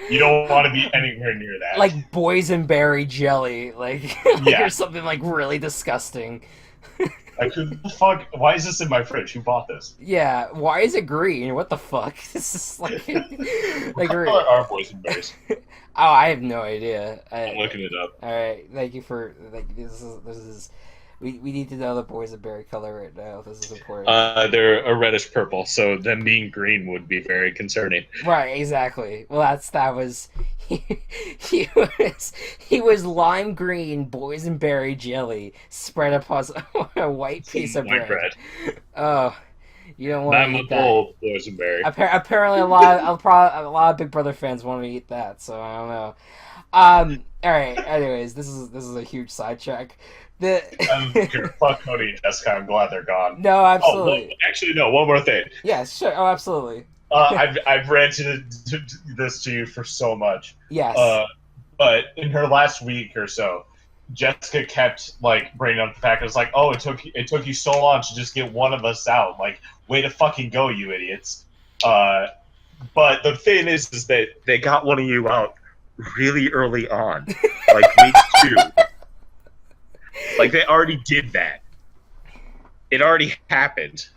You don't want to be anywhere near that. Like boysenberry jelly, like, Yeah. or something like really disgusting. Like, who the fuck? Why is this in my fridge? Who bought this? Yeah, why is it green? What the fuck? This is like, What color are boysenberries? Oh, I have no idea. I'm looking it up. All right, thank you for this is we need to know the boysenberry color right now. This is important. They're a reddish purple, so them being green would be very concerning. Right, exactly. Well, that was he was lime green boysenberry jelly spread upon a white piece of bread. Oh, you don't want to eat that. Boysenberry. Apparently, a lot of Big Brother fans want to eat that, so I don't know. All right. Anyways, this is a huge sidetrack. Fuck Cody and Jessica. I'm glad they're gone. No, absolutely. Oh, no, actually, no. One more thing. Yeah, sure. Oh, absolutely. I've ranted this to you for so much. Yes. But in her last week or so, Jessica kept like bringing up the fact it was like, oh, it took you so long to just get one of us out. Like, way to fucking go, you idiots. But the thing is that they got one of you out really early on, like week 2. Like, they already did that. It already happened.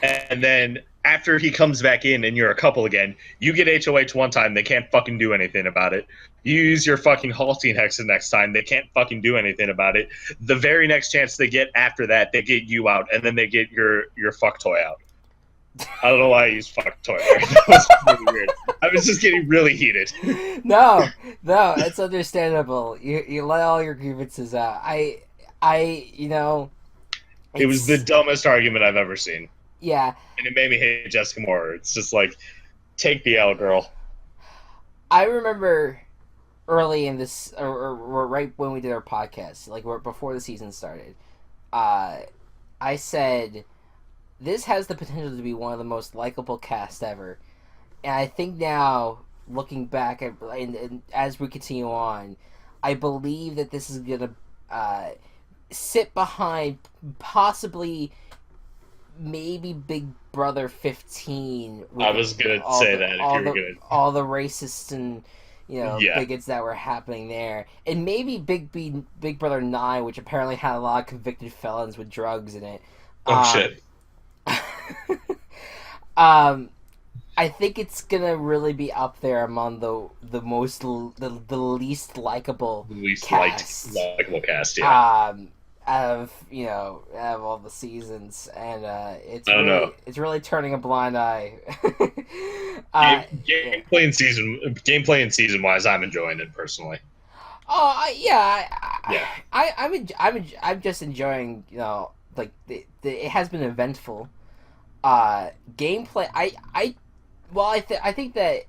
And then after he comes back in and you're a couple again, you get HOH one time, they can't fucking do anything about it. You use your fucking halting hex the next time, they can't fucking do anything about it. The very next chance they get after that, they get you out, and then they get your fuck toy out. I don't know why I used fuck toy. That was really weird. I was just getting really heated. No, it's understandable. You let all your grievances out. It was the dumbest argument I've ever seen. Yeah. And it made me hate Jessica more. It's just like, take the L, girl. I remember early in this, or right when we did our podcast, like before the season started, I said, this has the potential to be one of the most likable casts ever. I think now, looking back, and as we continue on, I believe that this is gonna uh, sit behind possibly maybe Big Brother 15 with I was gonna all say the that if all you were the gonna. all the racists and Yeah. bigots that were happening there, and maybe Big Brother 9, which apparently had a lot of convicted felons with drugs in it. Oh Um, shit. um, I think it's gonna really be up there among the least likable Least cast. likable cast. Yeah. Out of all the seasons, and I don't know. it's really turning a blind eye. Yeah. Gameplay and season wise, I'm enjoying it personally. Yeah, Yeah. I'm just enjoying, like it has been eventful. Gameplay, I think that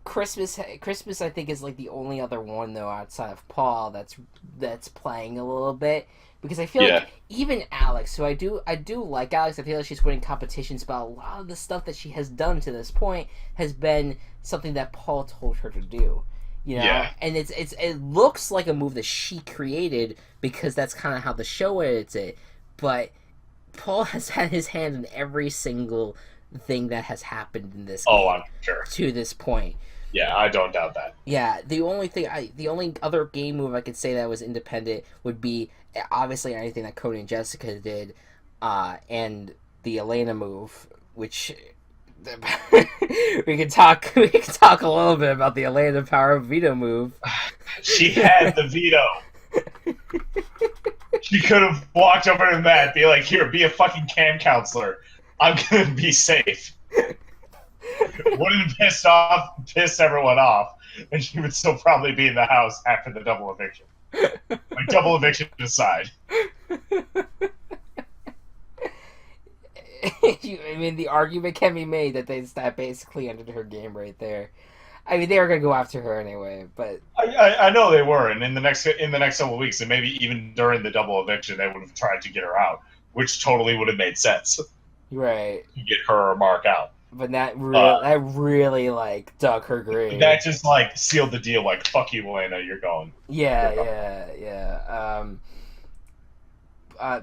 Christmas I think is like the only other one though outside of Paul that's playing a little bit, because I feel Yeah. like even Alex, who I do like Alex, I feel like she's winning competitions, but a lot of the stuff that she has done to this point has been something that Paul told her to do. Yeah. And it looks like a move that she created because that's kind of how the show edits it, but Paul has had his hand in every single thing that has happened in this Oh, game I'm sure. to this point. Yeah, I don't doubt that. Yeah, the only other game move I could say that was independent would be obviously anything that Cody and Jessica did, and the Elena move, which we could talk a little bit about the Elena power of veto move. She had the veto. She could have walked over to Matt and be like, "Here, be a fucking camp counselor. I'm gonna be safe." Wouldn't have pissed everyone off, and she would still probably be in the house after the double eviction. Like, double eviction aside. I mean, the argument can be made that basically ended her game right there. I mean, they were gonna go after her anyway, but I know they were, and in the next couple of weeks, and maybe even during the double eviction, they would have tried to get her out, which totally would have made sense right. to get her or Mark out. But that really like dug her grave. That just like sealed the deal. Like, fuck you, Elena, you're going. Yeah.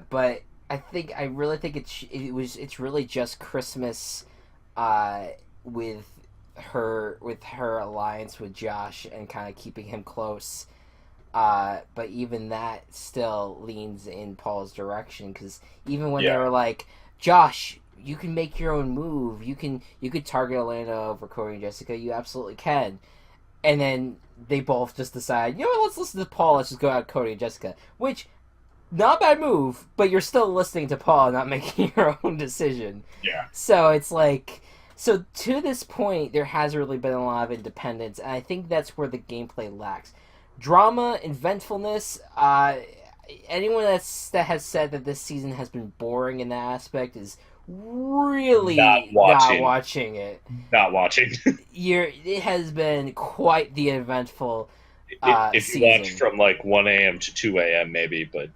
But I really think it's really just Christmas, with her alliance with Josh and kind of keeping him close. But even that still leans in Paul's direction, because even when they were like, Josh, you can make your own move. You could target Elena over Cody and Jessica. You absolutely can. And then they both just decide, let's listen to Paul. Let's just go out Cody and Jessica. Which, not a bad move, but you're still listening to Paul, not making your own decision. Yeah. So it's like, so to this point, there hasn't really been a lot of independence, and I think that's where the gameplay lacks. Drama, eventfulness. Anyone that has said that this season has been boring in that aspect is really not watching it. Not watching. It has been quite the eventful if season. You watch from like 1 a.m. to 2 a.m. maybe, but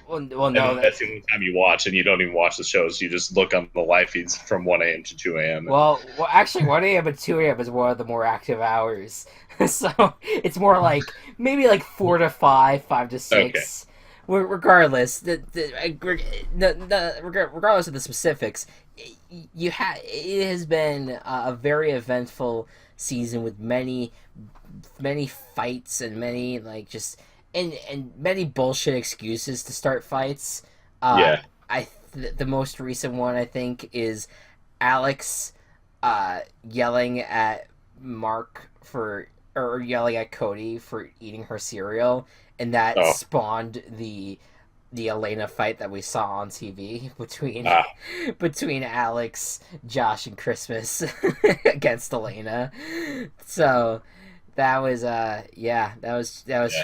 well no, that's the only time you watch, and you don't even watch the shows. You just look on the live feeds from 1 a.m. to 2 a.m. Well, actually, 1 a.m. and 2 a.m. is one of the more active hours. So it's more like maybe like 4 to 5, 5 to 6. Okay. Regardless, regardless of the specifics, it has been a very eventful season with many fights and many and many bullshit excuses to start fights. The most recent one I think is Alex yelling at Mark or yelling at Cody for eating her cereal, and that spawned the Elena fight that we saw on TV between Alex, Josh, and Christmas against Elena. So that was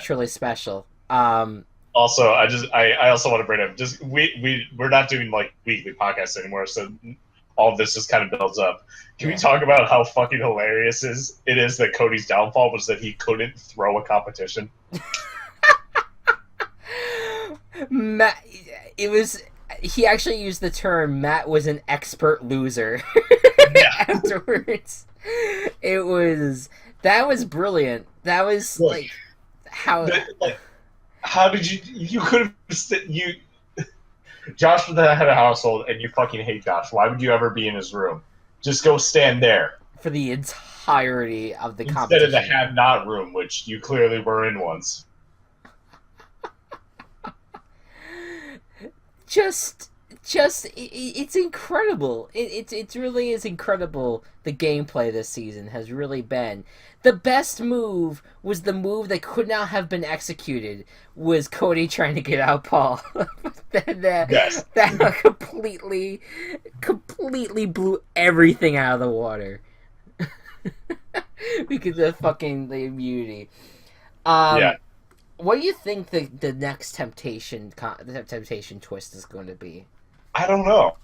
truly special. Also, I also want to bring up we're not doing like weekly podcasts anymore, so all of this just kind of builds up. Can we talk about how fucking hilarious it is that Cody's downfall was that he couldn't throw a competition? He actually used the term Matt was an expert loser. Yeah. afterwards. That was brilliant. That was Look, like how like, how did you could have you Josh was the head of household and you fucking hate Josh. Why would you ever be in his room? Just go stand there for the entirety of the instead of the competition. have not room, which you clearly were in once. just it's incredible. It really is incredible. The gameplay this season has really been the best move. Was the move that could not have been executed was Cody trying to get out Paul. Yes. That completely blew everything out of the water because of fucking the immunity. Yeah. What do you think the next the temptation twist is going to be? I don't know.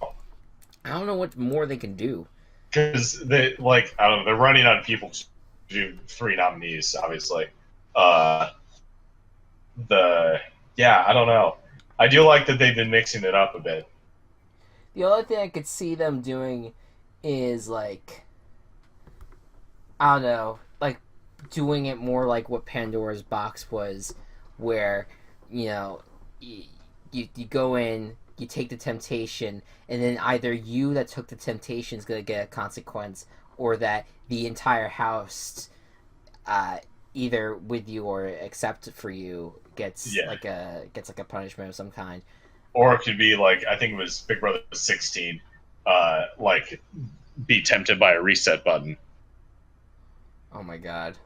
I don't know what more they can do. Because I don't know, they're running out of people to do 3 nominees, obviously. I don't know. I do like that they've been mixing it up a bit. The only thing I could see them doing is like, I don't know, like doing it more like what Pandora's Box was, where you go in, you take the temptation, and then either you that took the temptation is gonna get a consequence, or that the entire house, either with you or except for you, gets like a punishment of some kind. Or it could be like, I think it was Big Brother 16, like be tempted by a reset button. Oh my god.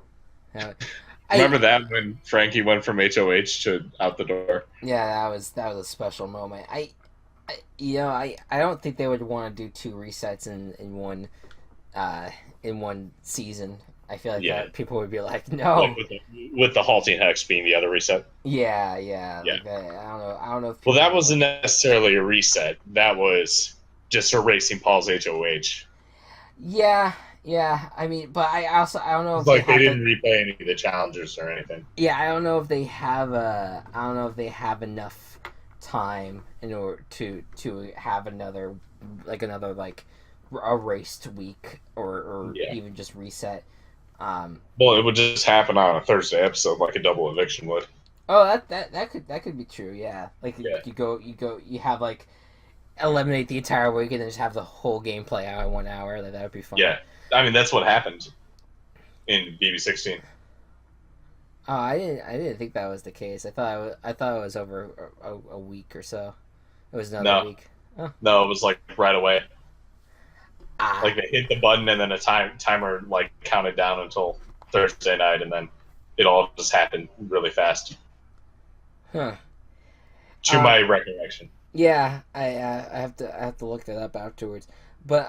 Remember that when Frankie went from HOH to out the door? Yeah, that was a special moment. I don't think they would want to do 2 resets in one season. I feel like that people would be like, no. Like with the halting hex being the other reset. Yeah. Yeah. Like I don't know. If well, that wasn't necessarily a reset. That was just erasing Paul's HOH. Yeah. I mean, but I don't know if like they didn't replay any of the challengers or anything. Yeah, I don't know if they have enough time in order to have another erased week or even just reset. Well, it would just happen on a Thursday episode, like a double eviction would. Oh, that could be true. Yeah, like you have like eliminate the entire week and then just have the whole game play out in 1 hour. That would be fun. Yeah, I mean that's what happened in BB16. Oh, I didn't think that was the case. I thought it was over a week or so. It was another week. Oh. No, it was like right away. Like they hit the button and then a timer like counted down until Thursday night, and then it all just happened really fast. Huh. To my recollection. Yeah, I have to look that up afterwards. But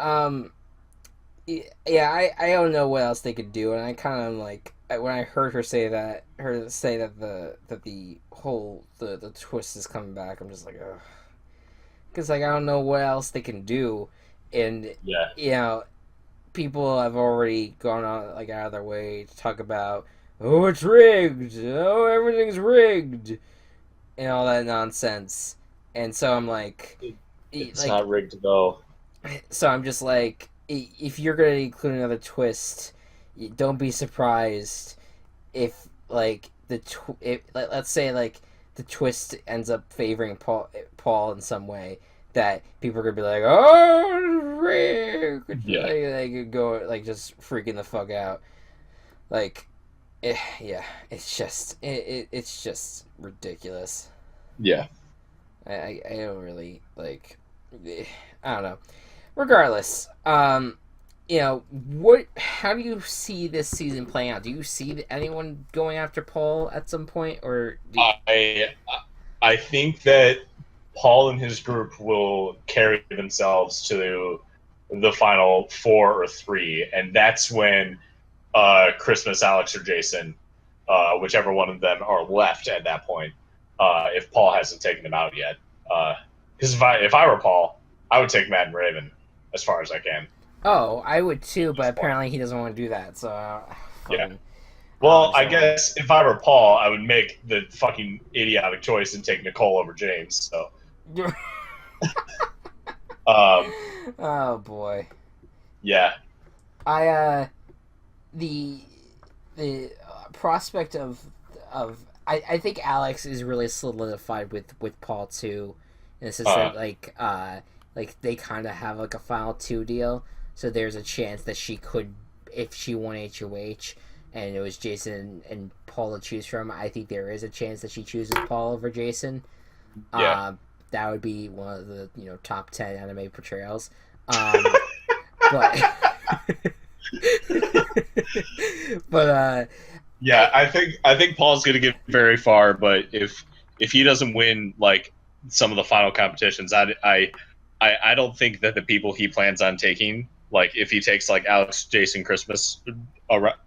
yeah, I don't know what else they could do, and I kind of like when I heard her say that the whole the twist is coming back. I'm just like, ugh, because like I don't know what else they can do. And people have already gone out of their way to talk about, oh, it's rigged, oh, everything's rigged, and all that nonsense. And so I'm like, it's not rigged at all. So I'm just like, if you're gonna include another twist, don't be surprised if like let's say like the twist ends up favoring Paul in some way. That people are gonna be like, oh, Rick! Yeah. They could go like just freaking the fuck out. Like, it's just ridiculous. Yeah. I don't really like. I don't know. Regardless, how do you see this season playing out? Do you see anyone going after Paul at some point, or I think that Paul and his group will carry themselves to the final 4 or 3, and that's when Christmas, Alex, or Jason, whichever one of them are left at that point, if Paul hasn't taken them out yet. Because if I were Paul, I would take Matt and Raven as far as I can. Oh, I would too, but apparently he doesn't want to do that, so... yeah. Well, I guess if I were Paul, I would make the fucking idiotic choice and take Nicole over James, so... Oh, boy. Yeah. The prospect of I think Alex is really solidified with Paul too, in the sense Uh, that like they kind of have like a final two deal, so there's a chance that she could, if she won HOH and it was Jason and Paul to choose from, I think there is a chance that she chooses Paul over Jason. yeah. Uh, that would be one of the top 10 anime portrayals. Um, but but Yeah, I think Paul's going to get very far, but if he doesn't win like some of the final competitions, I don't think that the people he plans on taking, like if he takes like Alex, Jason, Christmas,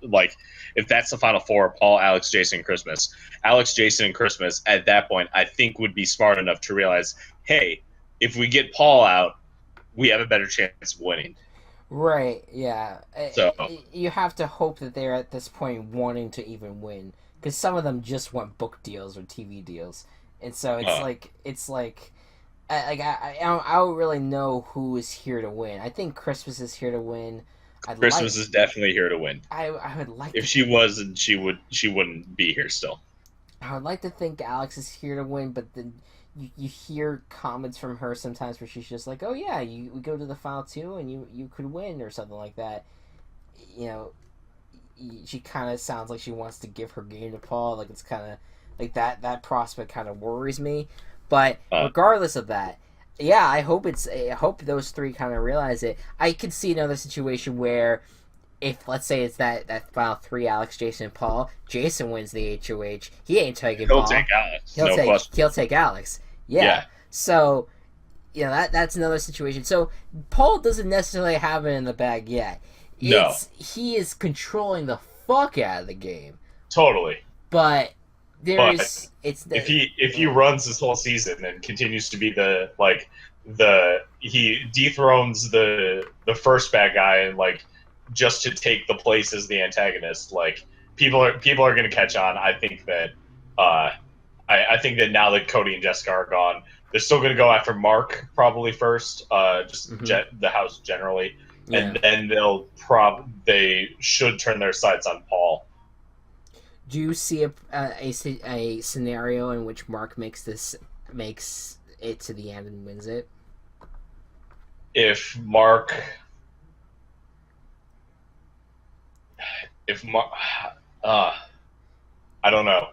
like if that's the final four, Paul, Alex, Jason, Christmas, Alex, Jason, and Christmas, at that point, I think would be smart enough to realize, hey, if we get Paul out, we have a better chance of winning. right, yeah. So, You have to hope that they're at this point wanting to even win, because some of them just want book deals or TV deals, and so uh, it's like I don't really know who is here to win. I think Christmas is here to win. I'd like Christmas is definitely here to win. I would like If to she wasn't, she wouldn't be here still. I would like to think Alex is here to win, but then you hear comments from her sometimes where she's just like, "Oh yeah, we go to the final two and you could win" or something like that. You know, she kind of sounds like she wants to give her game to Paul. Like it's kind of like that prospect kind of worries me. But Uh, regardless of that, yeah, I hope those three kind of realize it. I could see another situation where if let's say it's that final three, Alex, Jason, and Paul, Jason wins the HOH. He ain't taking he'll Paul. take Alex, no question. He'll take Alex. Yeah. Yeah, So that's another situation. So Paul doesn't necessarily have it in the bag yet. no, He is controlling the fuck out of the game, totally. but But there's it's if he runs this whole season and continues to be the he dethrones the first bad guy and like just to take the place as the antagonist, like people are going to catch on. I think that uh, I think that now that Cody and Jessica are gone, they're still going to go after Mark probably first, the house generally, yeah. and then they should turn their sights on Paul. Do you see a scenario in which Mark makes it to the end and wins it? If Mark, if Mark, uh, I don't know.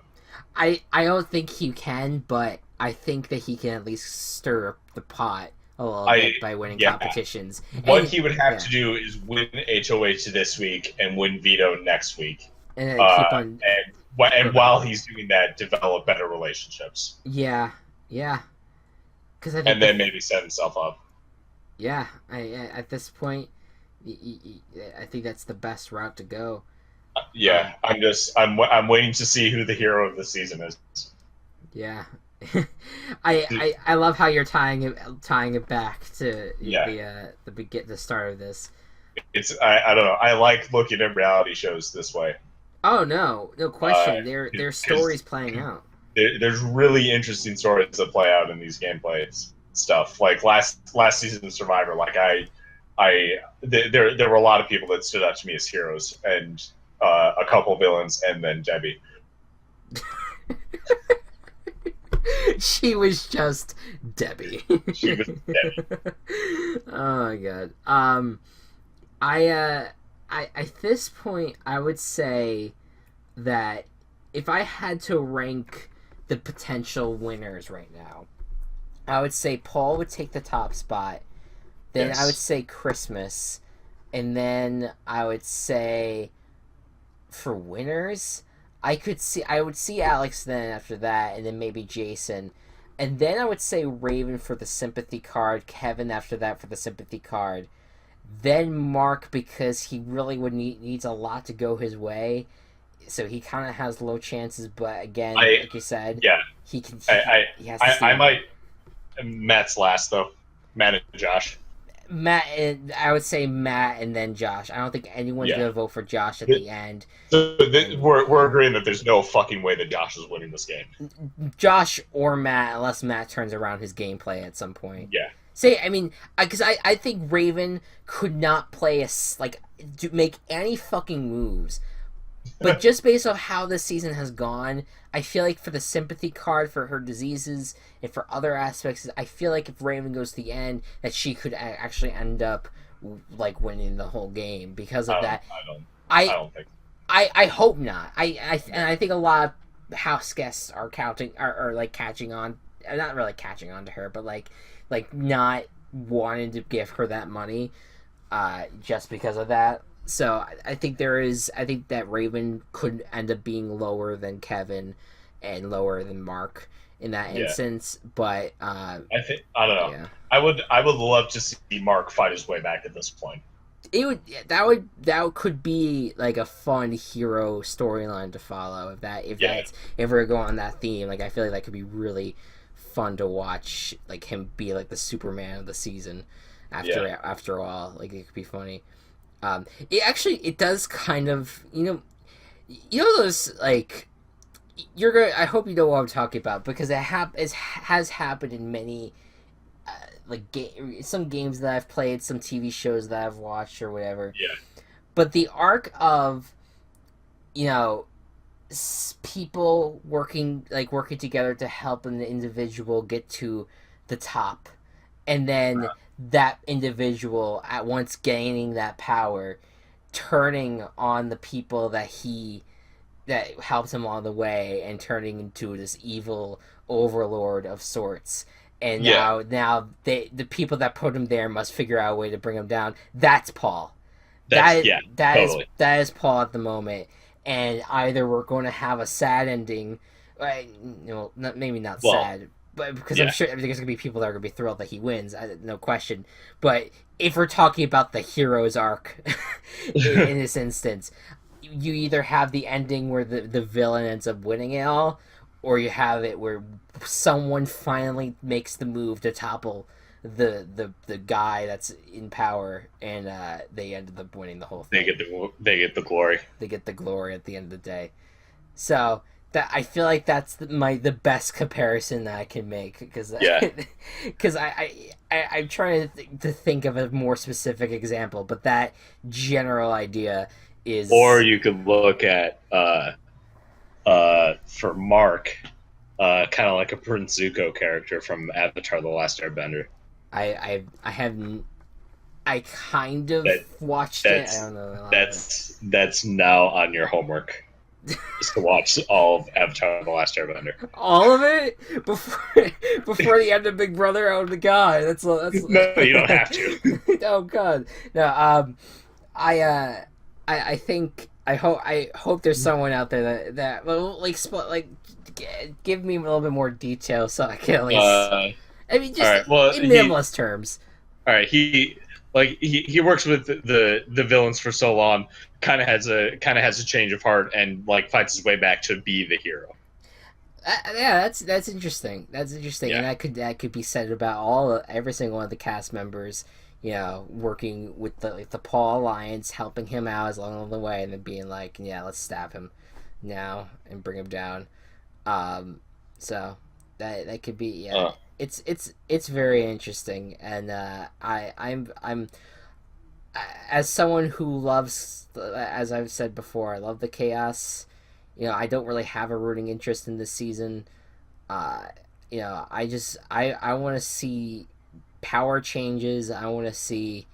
I don't think he can, but I think that he can at least stir up the pot a little I bit by winning Yeah. competitions. What And he would have yeah, to do is win HOH this week and win veto next week, and then keep on. and while he's doing that, develop better relationships, Yeah, yeah. Because I think and then maybe set himself up. yeah, at this point, I think that's the best route to go. Yeah, I'm waiting to see who the hero of the season is. Yeah. I love how you're tying it back to Yeah, the start of this. I don't know. I like looking at reality shows this way. Oh no question. Their Because stories playing out. there's really interesting stories that play out in these gameplays stuff. Like last season of Survivor, like there were a lot of people that stood out to me as heroes, and a couple villains, and then Debbie. She was just Debbie. She was Debbie. Oh my god. I at this point I would say that if I had to rank the potential winners right now, I would say Paul would take the top spot. Then I would Yes. say Christmas, and then I would say for winners, I would see Alex then after that, and then maybe Jason, and then I would say Raven for the sympathy card, Kevin after that for the sympathy card, then Mark because he really needs a lot to go his way, so he kind of has low chances. But again, I like you said, Yeah. he can he has to I stay. might. Matt's last though. Matt and Josh. Matt, I would say Matt and then Josh. I don't think anyone's Yeah. gonna vote for Josh at the end. So we're agreeing that there's no fucking way that Josh is winning this game. Josh or Matt, unless Matt turns around his gameplay at some point. Yeah. Say, I mean, because I think Raven could not make any fucking moves. But just based on how this season has gone, I feel like for the sympathy card for her diseases and for other aspects, I feel like if Raven goes to the end, that she could actually end up like winning the whole game because of that. I I don't think. I hope not. And I think a lot of house guests are like catching on, not really catching on to her, but like not wanting to give her that money, just because of that. So I think I think that Raven could end up being lower than Kevin and lower than Mark in that Yeah, instance. But I don't know. yeah, I would love to see Mark fight his way back at this point. it would that could be like a fun hero storyline to follow Yeah, if we're going on that theme. Like I feel like that could be really fun to watch, like him be like the Superman of the season yeah. after all. Like it could be funny. It does kind of, those like you're gonna. I hope you know what I'm talking about because it has happened in many some games that I've played, some TV shows that I've watched or whatever. Yeah, But the arc of you know people working together to help an individual get to the top, and then that individual at once gaining that power, turning on the people that helped him along the way and turning into this evil overlord of sorts. And yeah. now the people that put him there must figure out a way to bring him down. That's Paul. That's yeah, totally. That is Paul at the moment. And either we're going to have a sad ending, maybe not Well, sad, but because I'm yeah, sure there's going to be people that are going to be thrilled that he wins, no question. But if we're talking about the hero's arc in this instance, you either have the ending where the villain ends up winning it all, or you have it where someone finally makes the move to topple the guy that's in power, and they ended up winning the whole thing. they get the glory. They get the glory at the end of the day. So that I feel like that's the best comparison that I can make because Yeah. because I'm trying to think of a more specific example, but that general idea is Or you could look at for Mark, kind of like a Prince Zuko character from Avatar: The Last Airbender. I haven't. I kind of That watched it. I that's don't know a lot of it. that's now on your homework. Just to watch all of Avatar: The Last Airbender. All of it before the end of Big Brother. Oh the god, that's No, you don't have to. oh god, no. I think I hope there's someone out there that well, give me a little bit more detail so I can at least. I mean, All just right. Well, in minimalist terms. all right. He works with the villains for so long. Kind of has a change of heart and like fights his way back to be the hero. Yeah, that's interesting. That's interesting, and Yeah. that could be said about every single one of the cast members. Working with the Paul Alliance, helping him out along the way, and then being like, yeah, let's stab him now and bring him down. So that could be it's very interesting, and I'm as someone who loves, as I've said before, I love the chaos. I don't really have a rooting interest in this season. Uh, I want to see power changes. I want to see,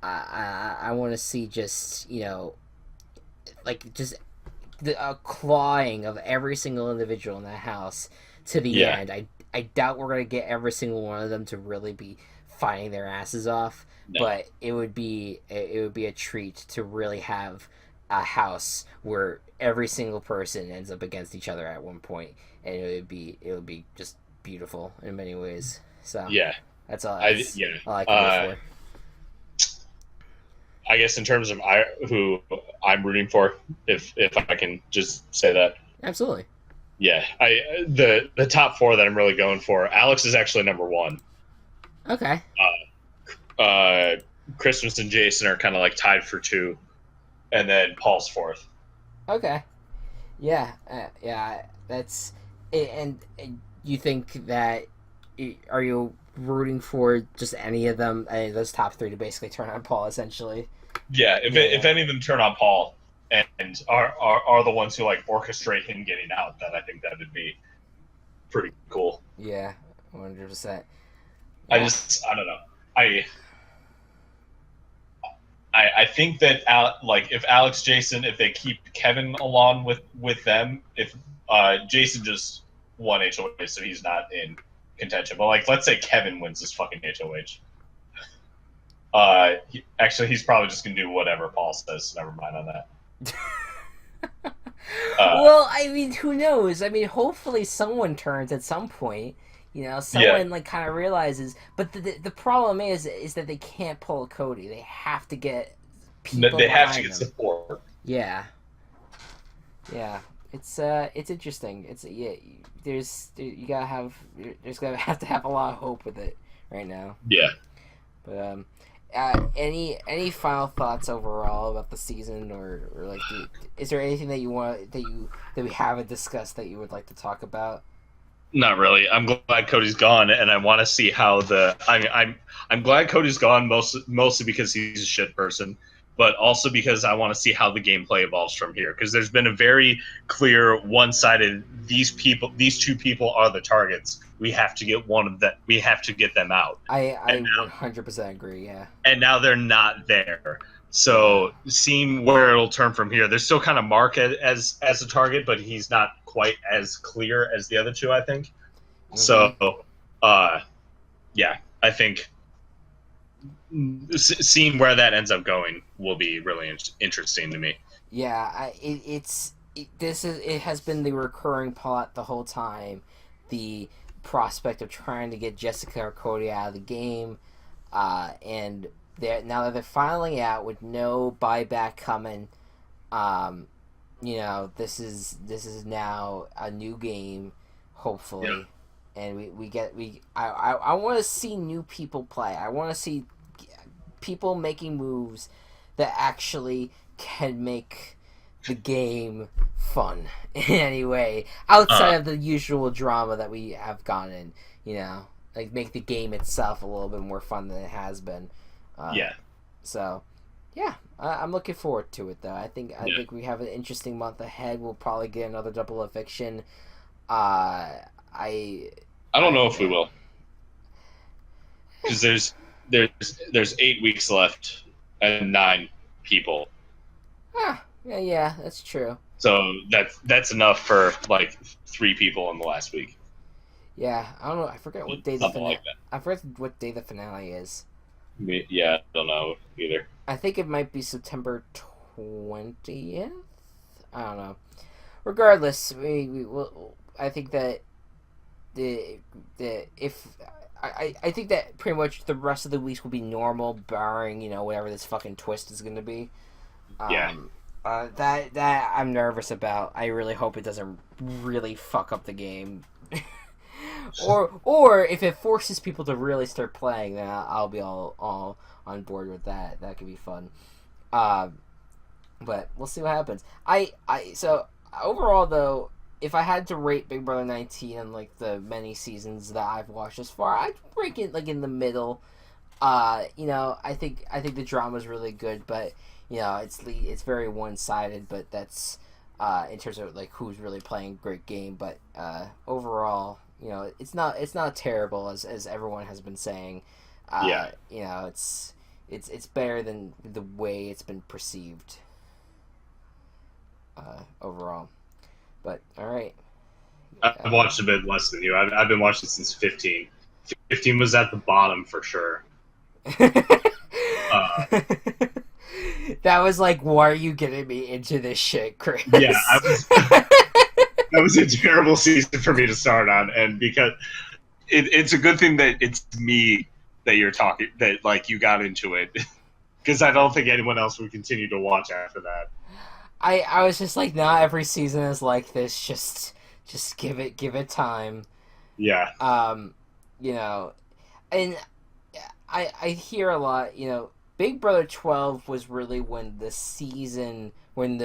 I want to see just just the clawing of every single individual in that house to the Yeah. end. I doubt we're gonna get every single one of them to really be fighting their asses off, No. but it would be a treat to really have a house where every single person ends up against each other at one point, and it would be just beautiful in many ways. So Yeah. that's all. I That's yeah. all I can wish for. I guess in terms of who I'm rooting for, if I can just say that. Absolutely. Yeah. The top four that I'm really going for. Alex is actually number one. Okay. Christmas and Jason are kind of like tied for two, and then Paul's fourth. Okay. Yeah. Yeah. That's and you think that are you rooting for just any of them, those top three, to basically turn on Paul, essentially. Yeah, Yeah, if any of them turn on Paul and are the ones who like orchestrate him getting out, then I think that would be pretty cool. yeah, 100%. I Yeah, I don't know. I I think that like if Alex, Jason, if they keep Kevin along with them, if Jason just won HOH, so he's not in contention. But like, let's say Kevin wins this fucking HOH. Actually, he's probably just gonna do whatever Paul says. So never mind on that. Uh, well, I mean, who knows? I mean, hopefully someone turns at some point. You know, yeah, someone like kind of realizes. But the problem is that they can't pull a Cody. They have to get people they have to behind get them. support. Yeah, yeah. It's interesting. It's yeah. You gotta have there's gonna have to have a lot of hope with it right now. Yeah. But any final thoughts overall about the season, or like, is there anything that you want that we haven't discussed that you would like to talk about? Not really. I'm glad Cody's gone, and I want to see how the. I mean, I'm glad Cody's gone mostly because he's a shit person, but also because I want to see how the gameplay evolves from here. Because there's been a very clear one-sided. These two people are the targets. We have to get one of them. We have to get them out. I 100% agree. Yeah. And now they're not there. Yeah. So seeing where it'll turn from here, there's still kind of Mark as a target, but he's not quite as clear as the other two, I think. Mm-hmm. So, yeah, I think seeing where that ends up going will be really interesting to me. Yeah. It has been the recurring plot the whole time. The prospect of trying to get Jessica or Cody out of the game, and now that they're finally out with no buyback coming, um, this is now a new game, Yeah. hopefully, and I want to see new people play. I want to see people making moves that actually can make the game fun in any way outside of the usual drama that we have gone in. Like make the game itself a little bit more fun than it has been. Yeah. So, yeah, I'm looking forward to it though. I Yeah. think we have an interesting month ahead. We'll probably get another double eviction. Uh, I I don't know if we yeah. will, because there's 8 weeks left and 9 people. Yeah, that's true. So that's enough for like 3 people in the last week. Yeah, I don't know. I forget what day the Something finale. like that. I forget what day the finale is. Yeah, I don't know either. I think it might be September 20th. I don't know. Regardless, we will. I think that the if I think that pretty much the rest of the weeks will be normal, barring whatever this fucking twist is going to be. Yeah. That I'm nervous about. I really hope it doesn't really fuck up the game. or if it forces people to really start playing, then I'll be all on board with that. That could be fun. But we'll see what happens. So overall though, if I had to rate Big Brother 19 and like the many seasons that I've watched as far, I'd rank it like in the middle. I think the drama's really good, but it's very one sided. But that's in terms of like who's really playing a great game. But overall, it's not terrible as everyone has been saying. Yeah. It's better than the way it's been perceived. Overall, but all right. I've watched a bit less than you. I've been watching since 15. 15 was at the bottom for sure. Uh, That was like, why are you getting me into this shit, Chris? yeah, that was a terrible season for me to start on, and because it's a good thing that it's me that you're talking that like you got into it, because I don't think anyone else would continue to watch after that. I was just like, not every season is like this. Just give it time. Yeah. Um, you know, and I hear a lot. Big Brother 12 was really when the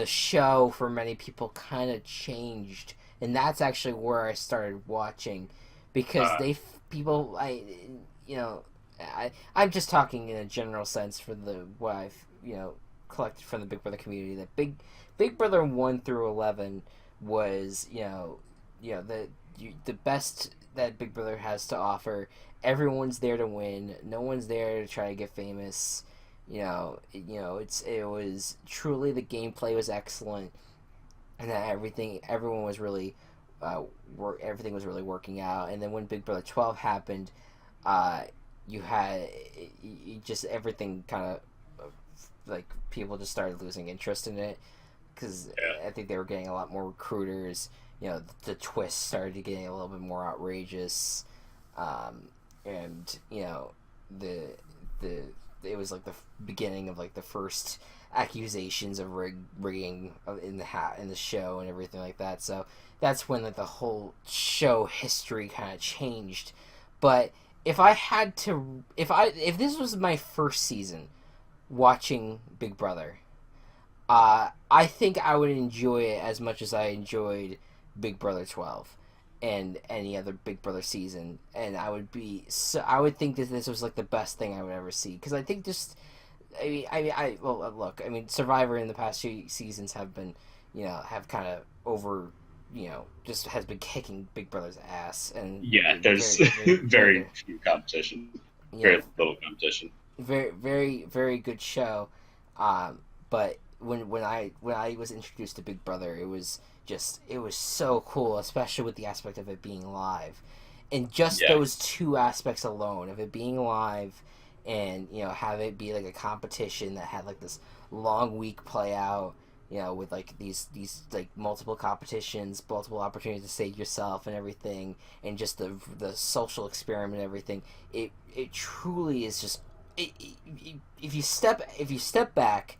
show for many people kind of changed, and that's actually where I started watching, because people I'm just talking in a general sense for the what I've collected from the Big Brother community. That Big Brother 1 through 11 was the best that Big Brother has to offer. Everyone's there to win. No one's there to try to get famous. It was truly, the gameplay was excellent, and that everyone was really, everything was really working out. And then when Big Brother 12 happened, you had just everything kind of like people just started losing interest in it because I think they were getting a lot more recruiters. The twists started getting a little bit more outrageous, and the it was like the beginning of like the first accusations of rigging in the show and everything like that. So that's when like the whole show history kind of changed. But if this was my first season watching Big Brother, I think I would enjoy it as much as I enjoyed Big Brother 12 and any other Big Brother season, and I would think that this was like the best thing I would ever see, because I think just look, I mean, Survivor in the past few seasons have been, have kind of over, just has been kicking Big Brother's ass, and there's very few competition, very little competition. Very, very, very good show, but when I was introduced to Big Brother, it was so cool, especially with the aspect of it being live, and just those two aspects alone of it being live, and have it be like a competition that had like this long week play out, with like these like multiple competitions, multiple opportunities to save yourself and everything, and just the social experiment and everything. It truly is just. If you step back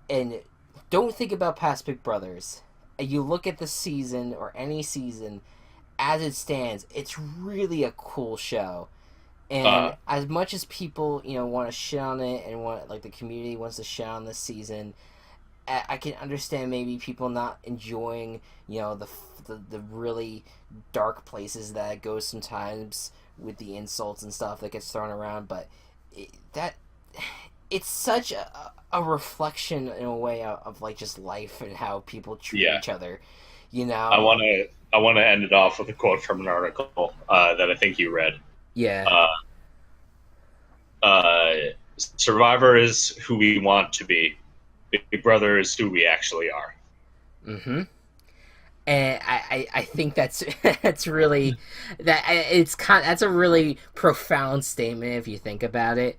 and don't think about past Big Brothers, and you look at the season or any season as it stands, it's really a cool show. And as much as people want to shit on it, and want like the community wants to shit on this season, I can understand maybe people not enjoying the really dark places that it goes sometimes with the insults and stuff that gets thrown around, but it's such a reflection in a way of like just life and how people treat each other. I want to end it off with a quote from an article that I think you read. Survivor is who we want to be. Big Brother is who we actually are. Mm-hmm. And I think that's really that's a really profound statement if you think about it.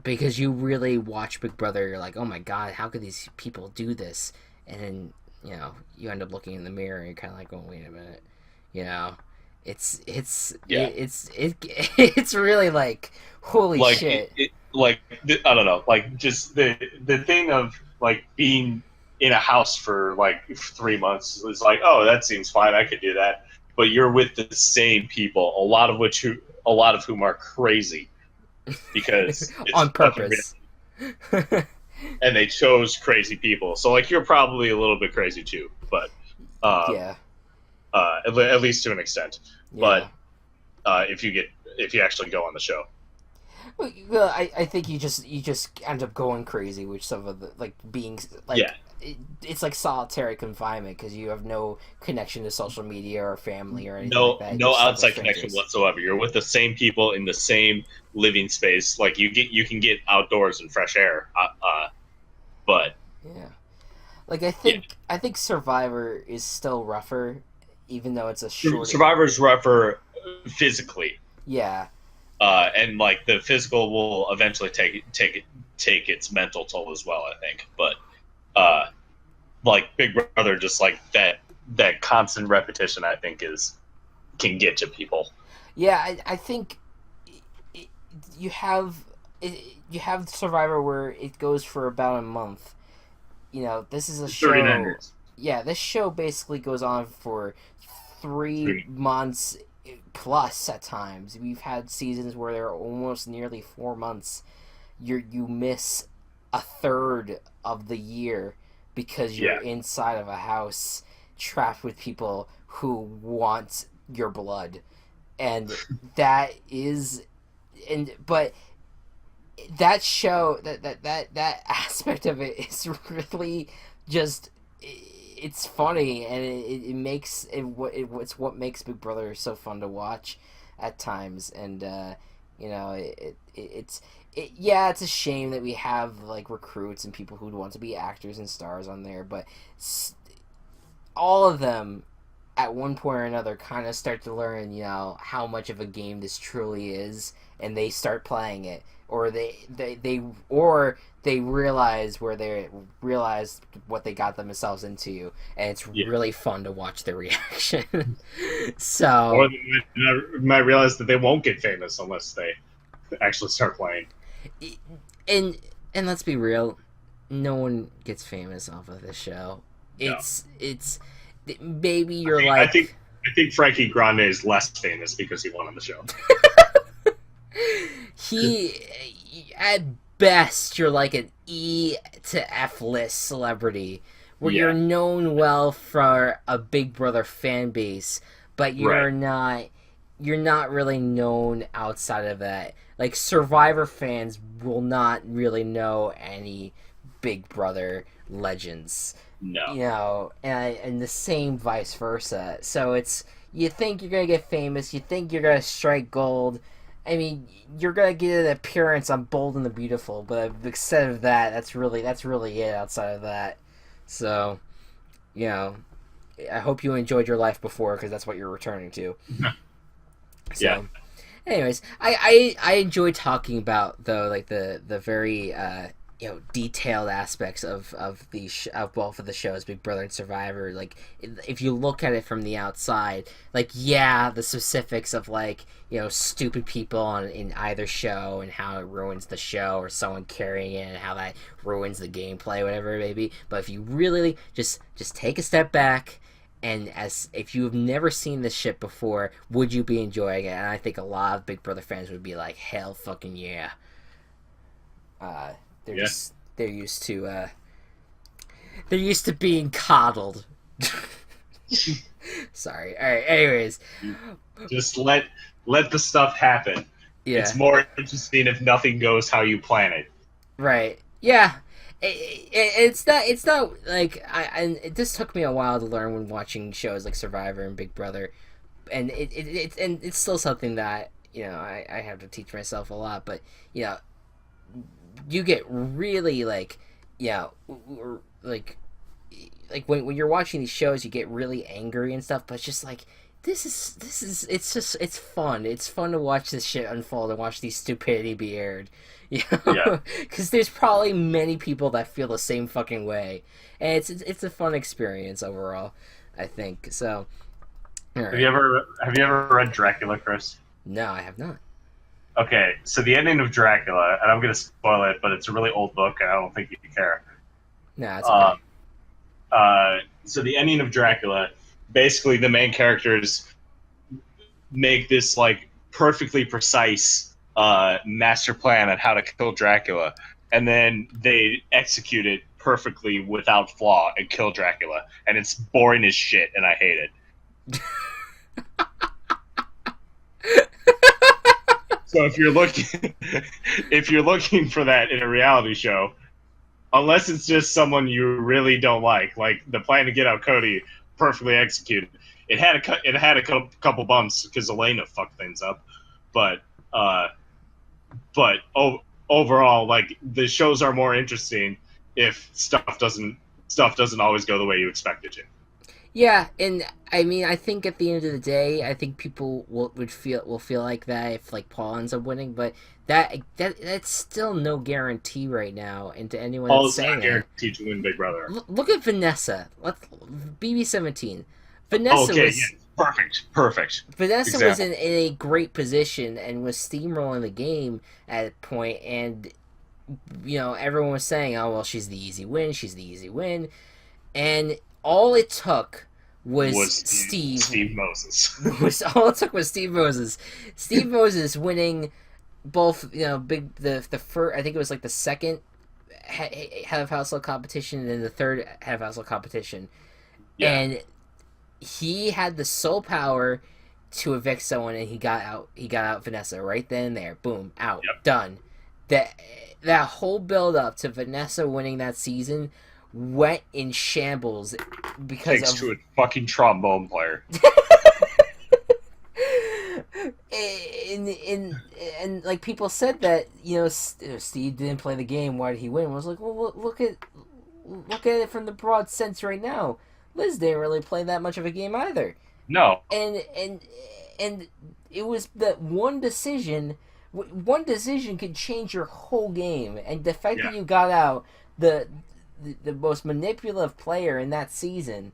Because you really watch Big Brother, you're like, oh my god, how could these people do this? And then you end up looking in the mirror and you're kind of like, oh wait a minute, it's really like holy shit. I don't know, like just the thing of like being in a house for like 3 months is like, oh, that seems fine, I could do that. But you're with the same people, a lot of whom are crazy because it's on purpose. And they chose crazy people. So like you're probably a little bit crazy too, but at least to an extent. But if you actually go on the show. Well, I think you just end up going crazy with some of the like being like it's like solitary confinement because you have no connection to social media or family or anything like that. No outside connection whatsoever. You're with the same people in the same living space. Like you can get outdoors and fresh air, but like I think Survivor is still rougher, even though it's a short. Survivor's rougher physically. Yeah. And like the physical will eventually take its mental toll as well, I think. But like Big Brother, just like that constant repetition, I think can get to people. Yeah, I think you have Survivor where it goes for about a month. This is a show. 39 years. Yeah, this show basically goes on for 3 months plus at times. We've had seasons where they're almost nearly 4 months. You miss a third of the year because you're inside of a house trapped with people who want your blood. and that is, but that show that aspect of it is really just it's funny, and it makes it's what makes Big Brother so fun to watch at times. And yeah, it's a shame that we have like recruits and people who want to be actors and stars on there, but all of them at one point or another kind of start to learn, how much of a game this truly is, and they start playing it, or they realize what they got themselves into, and it's really fun to watch their reaction. Or So, they might realize that they won't get famous unless they actually start playing. and and let's be real, no one gets famous off of this show. No. It's maybe you're I think Frankie Grande is less famous because he won on the show. At best, you're like an E to F list celebrity, where you're known well for a Big Brother fan base, but you're not really known outside of that. Like, Survivor fans will not really know any Big Brother legends. No. And the same vice versa. So you think you're gonna get famous, you think you're gonna strike gold. I mean, you're gonna get an appearance on Bold and the Beautiful, but instead of that, that's really it. Outside of that, so I hope you enjoyed your life before, because that's what you're returning to. So, anyways, I enjoy talking about, though, like the very detailed aspects of both of the shows, Big Brother and Survivor. Like, if you look at it from the outside, like, the specifics of, like, stupid people in either show, and how it ruins the show, or someone carrying it and how that ruins the gameplay, whatever it may be. But if you really just take a step back, and as if you've never seen this shit before, would you be enjoying it? And I think a lot of Big Brother fans would be like, hell fucking yeah. They're used to being coddled. Sorry. All right. Anyways, just let the stuff happen. Yeah. It's more interesting if nothing goes how you plan it. Right. Yeah. It's not like this took me a while to learn when watching shows like Survivor and Big Brother, and it's still something that I have to teach myself a lot. But you get really like when you're watching these shows, you get really angry and stuff. But it's just like, it's fun. It's fun to watch this shit unfold and watch these stupidity be aired. Because there's probably many people that feel the same fucking way, and it's a fun experience overall, I think. So, right. Have you ever read Dracula, Chris? No, I have not. Okay, so the ending of Dracula, and I'm going to spoil it, but it's a really old book, and I don't think you care. No, it's okay. So the ending of Dracula, basically the main characters make this like perfectly precise master plan on how to kill Dracula, and then they execute it perfectly without flaw and kill Dracula, and it's boring as shit, and I hate it. So if you're looking for that in a reality show, unless it's just someone you really don't like the plan to get out Cody, perfectly executed. It had a couple bumps because Elena fucked things up, but overall, like, the shows are more interesting if stuff doesn't always go the way you expect it to. Yeah, and I mean, I think at the end of the day, I think people will feel like that if, like, Paul ends up winning, but that's still no guarantee right now. And to anyone Paul's that's saying not guaranteed to win Big Brother. Look at Vanessa. BB17. Vanessa perfect. Vanessa was in a great position and was steamrolling the game at a point, and everyone was saying, "Oh well, she's the easy win," and all it took was Steve Moses. All it took was Steve Moses. Steve Moses winning both, the first, I think it was like the second head of household competition, and then the third head of household competition. Yeah. And he had the sole power to evict someone, and he got out Vanessa right then and there. Boom, out, Yep. done. That whole build up to Vanessa winning that season went in shambles because Takes to a fucking trombone player. and like people said that Steve didn't play the game. Why did he win? I was like, well, look at it from the broad sense right now. Liz didn't really play that much of a game either. No. And it was that one decision. One decision could change your whole game, and the fact that you got out the most manipulative player in that season,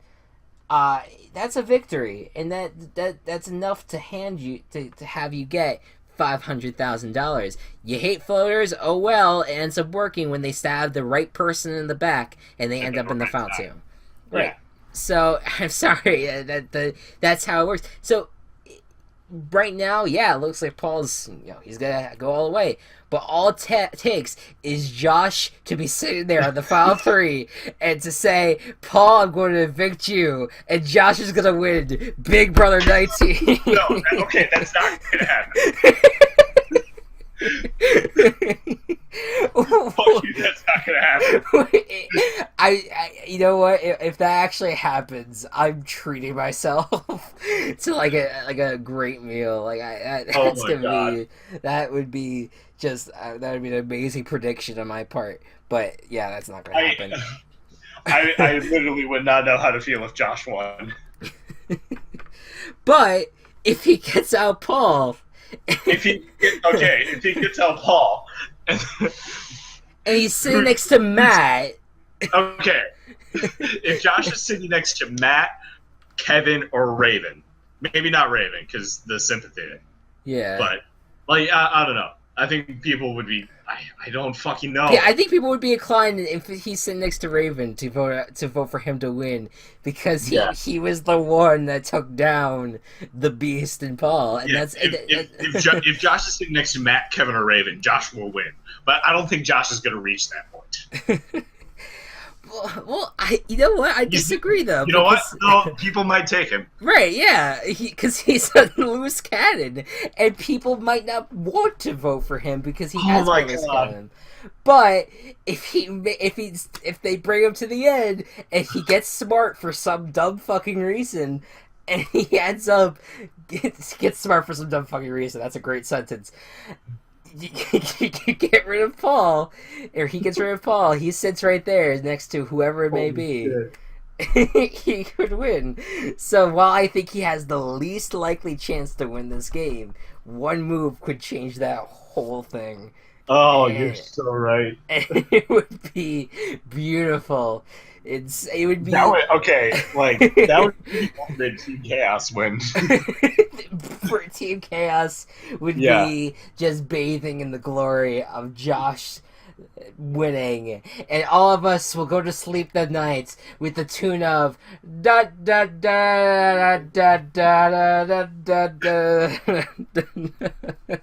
that's a victory, and that's enough to hand you to have you get $500,000. You hate floaters? Oh well, it ends up working when they stab the right person in the back, and they end up in the final two. Right. Yeah. So I'm sorry that's how it works. So right now, yeah, it looks like Paul's, he's gonna go all the way. But all it takes is Josh to be sitting there on the final three and to say, Paul, I'm going to evict you, and Josh is gonna win Big Brother 19. No, okay, that's not gonna happen. Fuck you, that's not gonna happen. You know what? If that actually happens, I'm treating myself to like a great meal. Like that would be an amazing prediction on my part. But yeah, that's not gonna happen. I literally would not know how to feel if Josh won. But if he gets out Paul. If he gets out Paul, and he's sitting next to Matt. Okay, if Josh is sitting next to Matt, Kevin, or Raven, maybe not Raven because the sympathy. Yeah. But I don't know. I think people would be. I don't fucking know. Yeah, I think people would be inclined if he's sitting next to Raven to vote for him to win because he was the one that took down the Beast and Paul, and that's if Josh is sitting next to Matt, Kevin, or Raven, Josh will win. But I don't think Josh is going to reach that point. Well, you know what? I disagree, though. You know what? No, people might take him. Right, yeah, because he's a loose cannon, and people might not want to vote for him because he has a loose cannon. But if they bring him to the end, and he gets smart for some dumb fucking reason, and he ends up gets smart for some dumb fucking reason. That's a great sentence. You get rid of Paul, or he gets rid of Paul. He sits right there next to whoever it may be. He could win. So while I think he has the least likely chance to win this game, one move could change that whole thing. Oh, you're so right. And it would be beautiful. It would be that would be the Team Chaos win. For Team Chaos would be just bathing in the glory of Josh winning, and all of us will go to sleep that night with the tune of da da da da da da da da.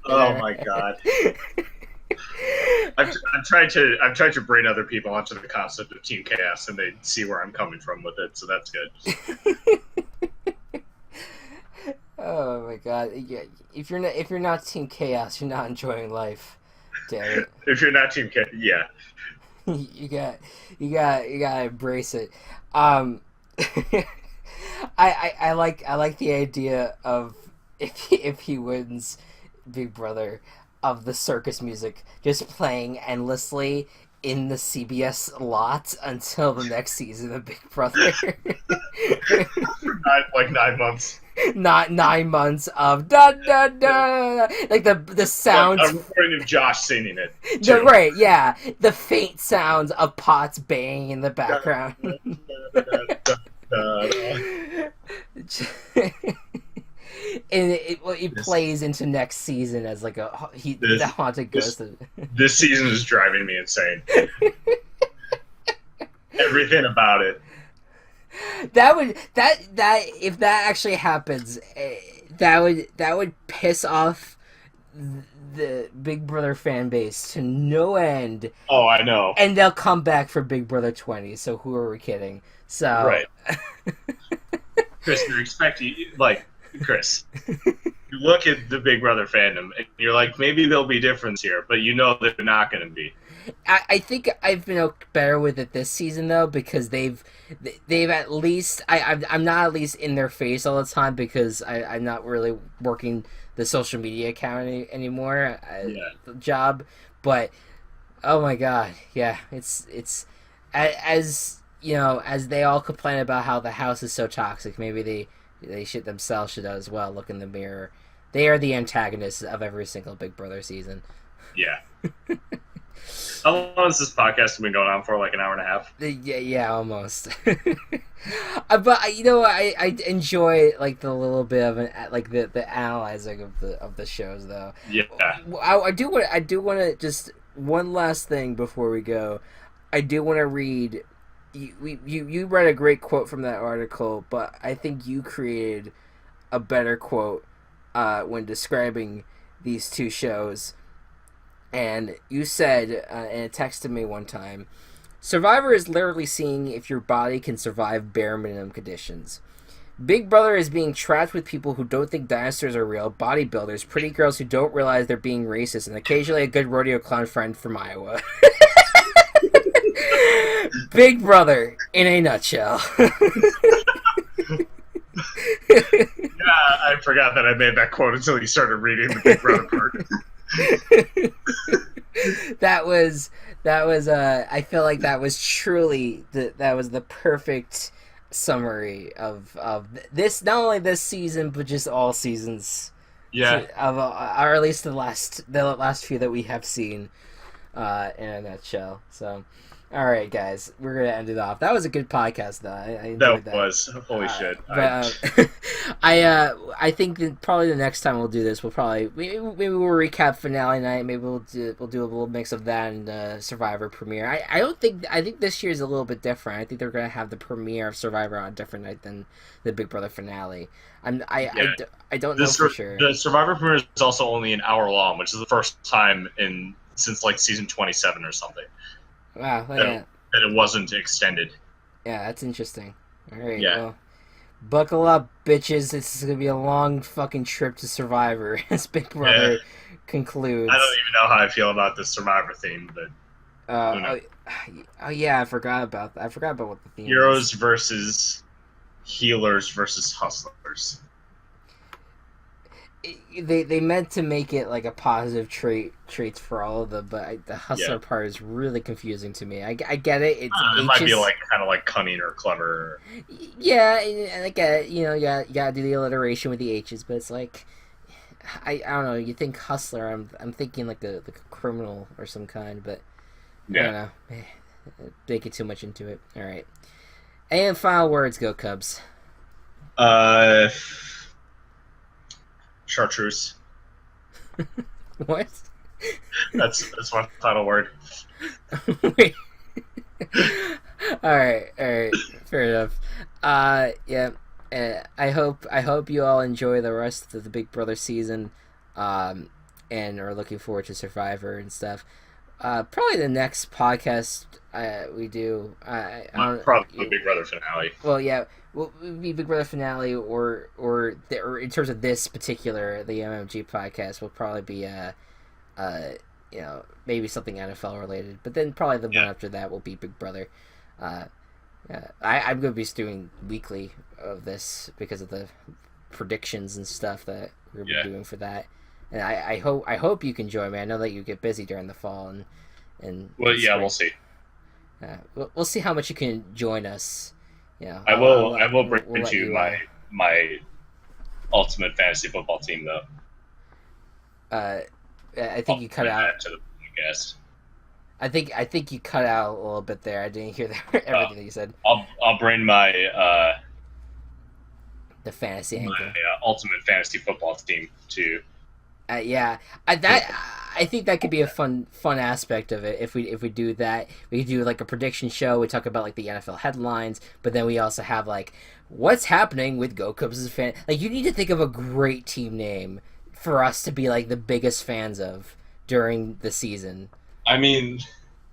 Oh my god. I'm trying to bring other people onto the concept of Team Chaos, and they see where I'm coming from with it, so that's good. Oh my god! Yeah, if you're not Team Chaos, you're not enjoying life. Damn it! If you're not Team Chaos, yeah, you gotta embrace it. I like the idea of if he wins Big Brother, of the circus music just playing endlessly in the CBS lot until the next season of Big Brother. Like 9 months. Not 9 months of da da da, like the sounds. I'm recording of Josh singing it. Right, yeah, the faint sounds of pots banging in the background. And it plays into next season as like the haunted ghost. This season is driving me insane. Everything about it. That if that actually happens, that would piss off the Big Brother fan base to no end. Oh, I know. And they'll come back for Big Brother 20. So who are we kidding? So right. Chris, you're expecting Chris, you look at the Big Brother fandom, and you're like, maybe there'll be difference here, but you know they're not going to be. I think I've been better with it this season though, because they've at least I'm not at least in their face all the time, because I'm not really working the social media account anymore. Job, but oh my god, yeah, it's as you know, as they all complain about how the house is so toxic, maybe they should themselves should as well look in the mirror. They are the antagonists of every single Big Brother season. Yeah. How long has this podcast been going on for? Like an hour and a half? Yeah, almost. But you know, I enjoy like the little bit of the analyzing of the shows though. Yeah. I do want to just one last thing before we go. I do want to read. You read a great quote from that article, but I think you created a better quote when describing these two shows. And you said in a text to me one time, Survivor is literally seeing if your body can survive bare minimum conditions. Big Brother is being trapped with people who don't think dinosaurs are real, bodybuilders, pretty girls who don't realize they're being racist, and occasionally a good rodeo clown friend from Iowa. Big Brother in a nutshell. Yeah, I forgot that I made that quote until you started reading the Big Brother part. that was I feel like that was truly that was the perfect summary of this, not only this season but just all seasons. Yeah. Or at least the last few that we have seen in a nutshell. So all right, guys, we're gonna end it off. That was a good podcast, though. I enjoyed that. Was holy shit. But I think that probably the next time we'll do this, maybe we'll recap finale night. Maybe we'll do a little mix of that and Survivor premiere. I think this year's a little bit different. I think they're gonna have the premiere of Survivor on a different night than the Big Brother finale. I don't know for sure. The Survivor premiere is also only an hour long, which is the first time since like season 27 or something. Wow, that it wasn't extended. Yeah, that's interesting. All right, yeah. Well, buckle up, bitches. This is gonna be a long fucking trip to Survivor as Big Brother concludes. I don't even know how I feel about the Survivor theme, but oh yeah, I forgot about that. I forgot about what the theme Heroes is. versus healers versus hustlers. They meant to make it like a positive traits for all of them, but the hustler part is really confusing to me. I get it. It might be like kind of like cunning or clever. Yeah, and I get it. You know, you gotta do the alliteration with the H's, but it's like I don't know. You think hustler, I'm thinking like a criminal or some kind, but I don't know. Making too much into it. All right. And final words, go Cubs. Chartreuse. What? That's my final word. Wait. All right, fair enough. Yeah. I hope you all enjoy the rest of the Big Brother season, and are looking forward to Survivor and stuff. Probably the next podcast we do. Probably the Big Brother finale. Well, yeah. Will be Big Brother finale, or in terms of this particular the MMG podcast will probably be maybe something NFL related, but then probably the one after that will be Big Brother. I'm going to be doing weekly of this because of the predictions and stuff that we're doing for that, and I hope you can join me. I know that you get busy during the fall and we'll see. We'll see how much you can join us. Yeah, I will bring you my ultimate fantasy football team though. I think you cut out to the podcast. I think you cut out a little bit there. I didn't hear everything that you said. I'll bring my the fantasy angle. My ultimate fantasy football team too. I think that could be a fun aspect of it if we do that. We do like a prediction show. We talk about like the NFL headlines, but then we also have like what's happening with Gocubs fan. Like you need to think of a great team name for us to be like the biggest fans of during the season. I mean,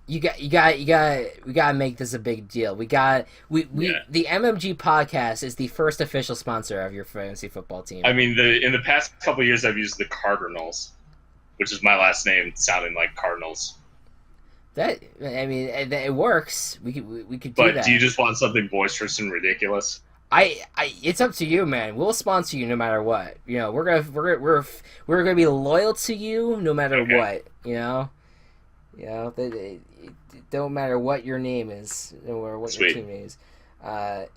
we gotta make this a big deal. The MMG podcast is the first official sponsor of your fantasy football team. I mean, in the past couple of years, I've used the Cardinals, which is my last name sounding like Cardinals. It works. We could do But that. do you just want something boisterous and ridiculous? It's up to you, man. We'll sponsor you no matter what. You know, we're gonna be loyal to you no matter what. It don't matter what your name is or what Sweet. your team name is. Never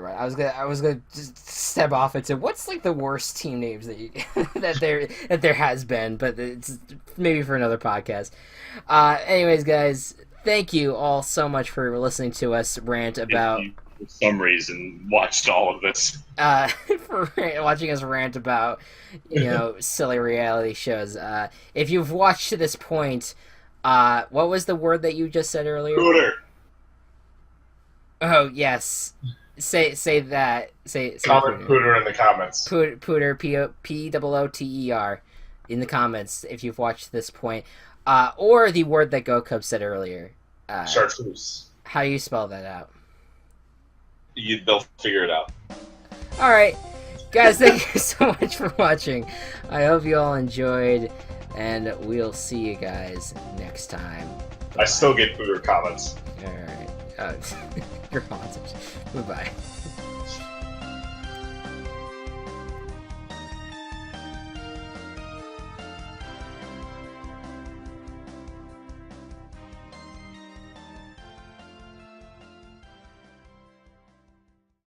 mind. I was gonna just step off into what's like the worst team names that you that there has been, but it's maybe for another podcast. Anyways, guys, thank you all so much for listening to us rant about. If you, for some reason, watched all of this. For watching us rant about, silly reality shows. If you've watched to this point, what was the word that you just said earlier? Pooter. Oh yes, say that. Say Comment Pooter in the comments. Pooter Pooter in the comments if you've watched to this point, or the word that Gocubs said earlier. Chartreuse. How do you spell that out? They'll figure it out. All right, guys, thank you so much for watching. I hope you all enjoyed, and we'll see you guys next time. Bye-bye. I still get Pooter comments. All right. Your comments. Goodbye.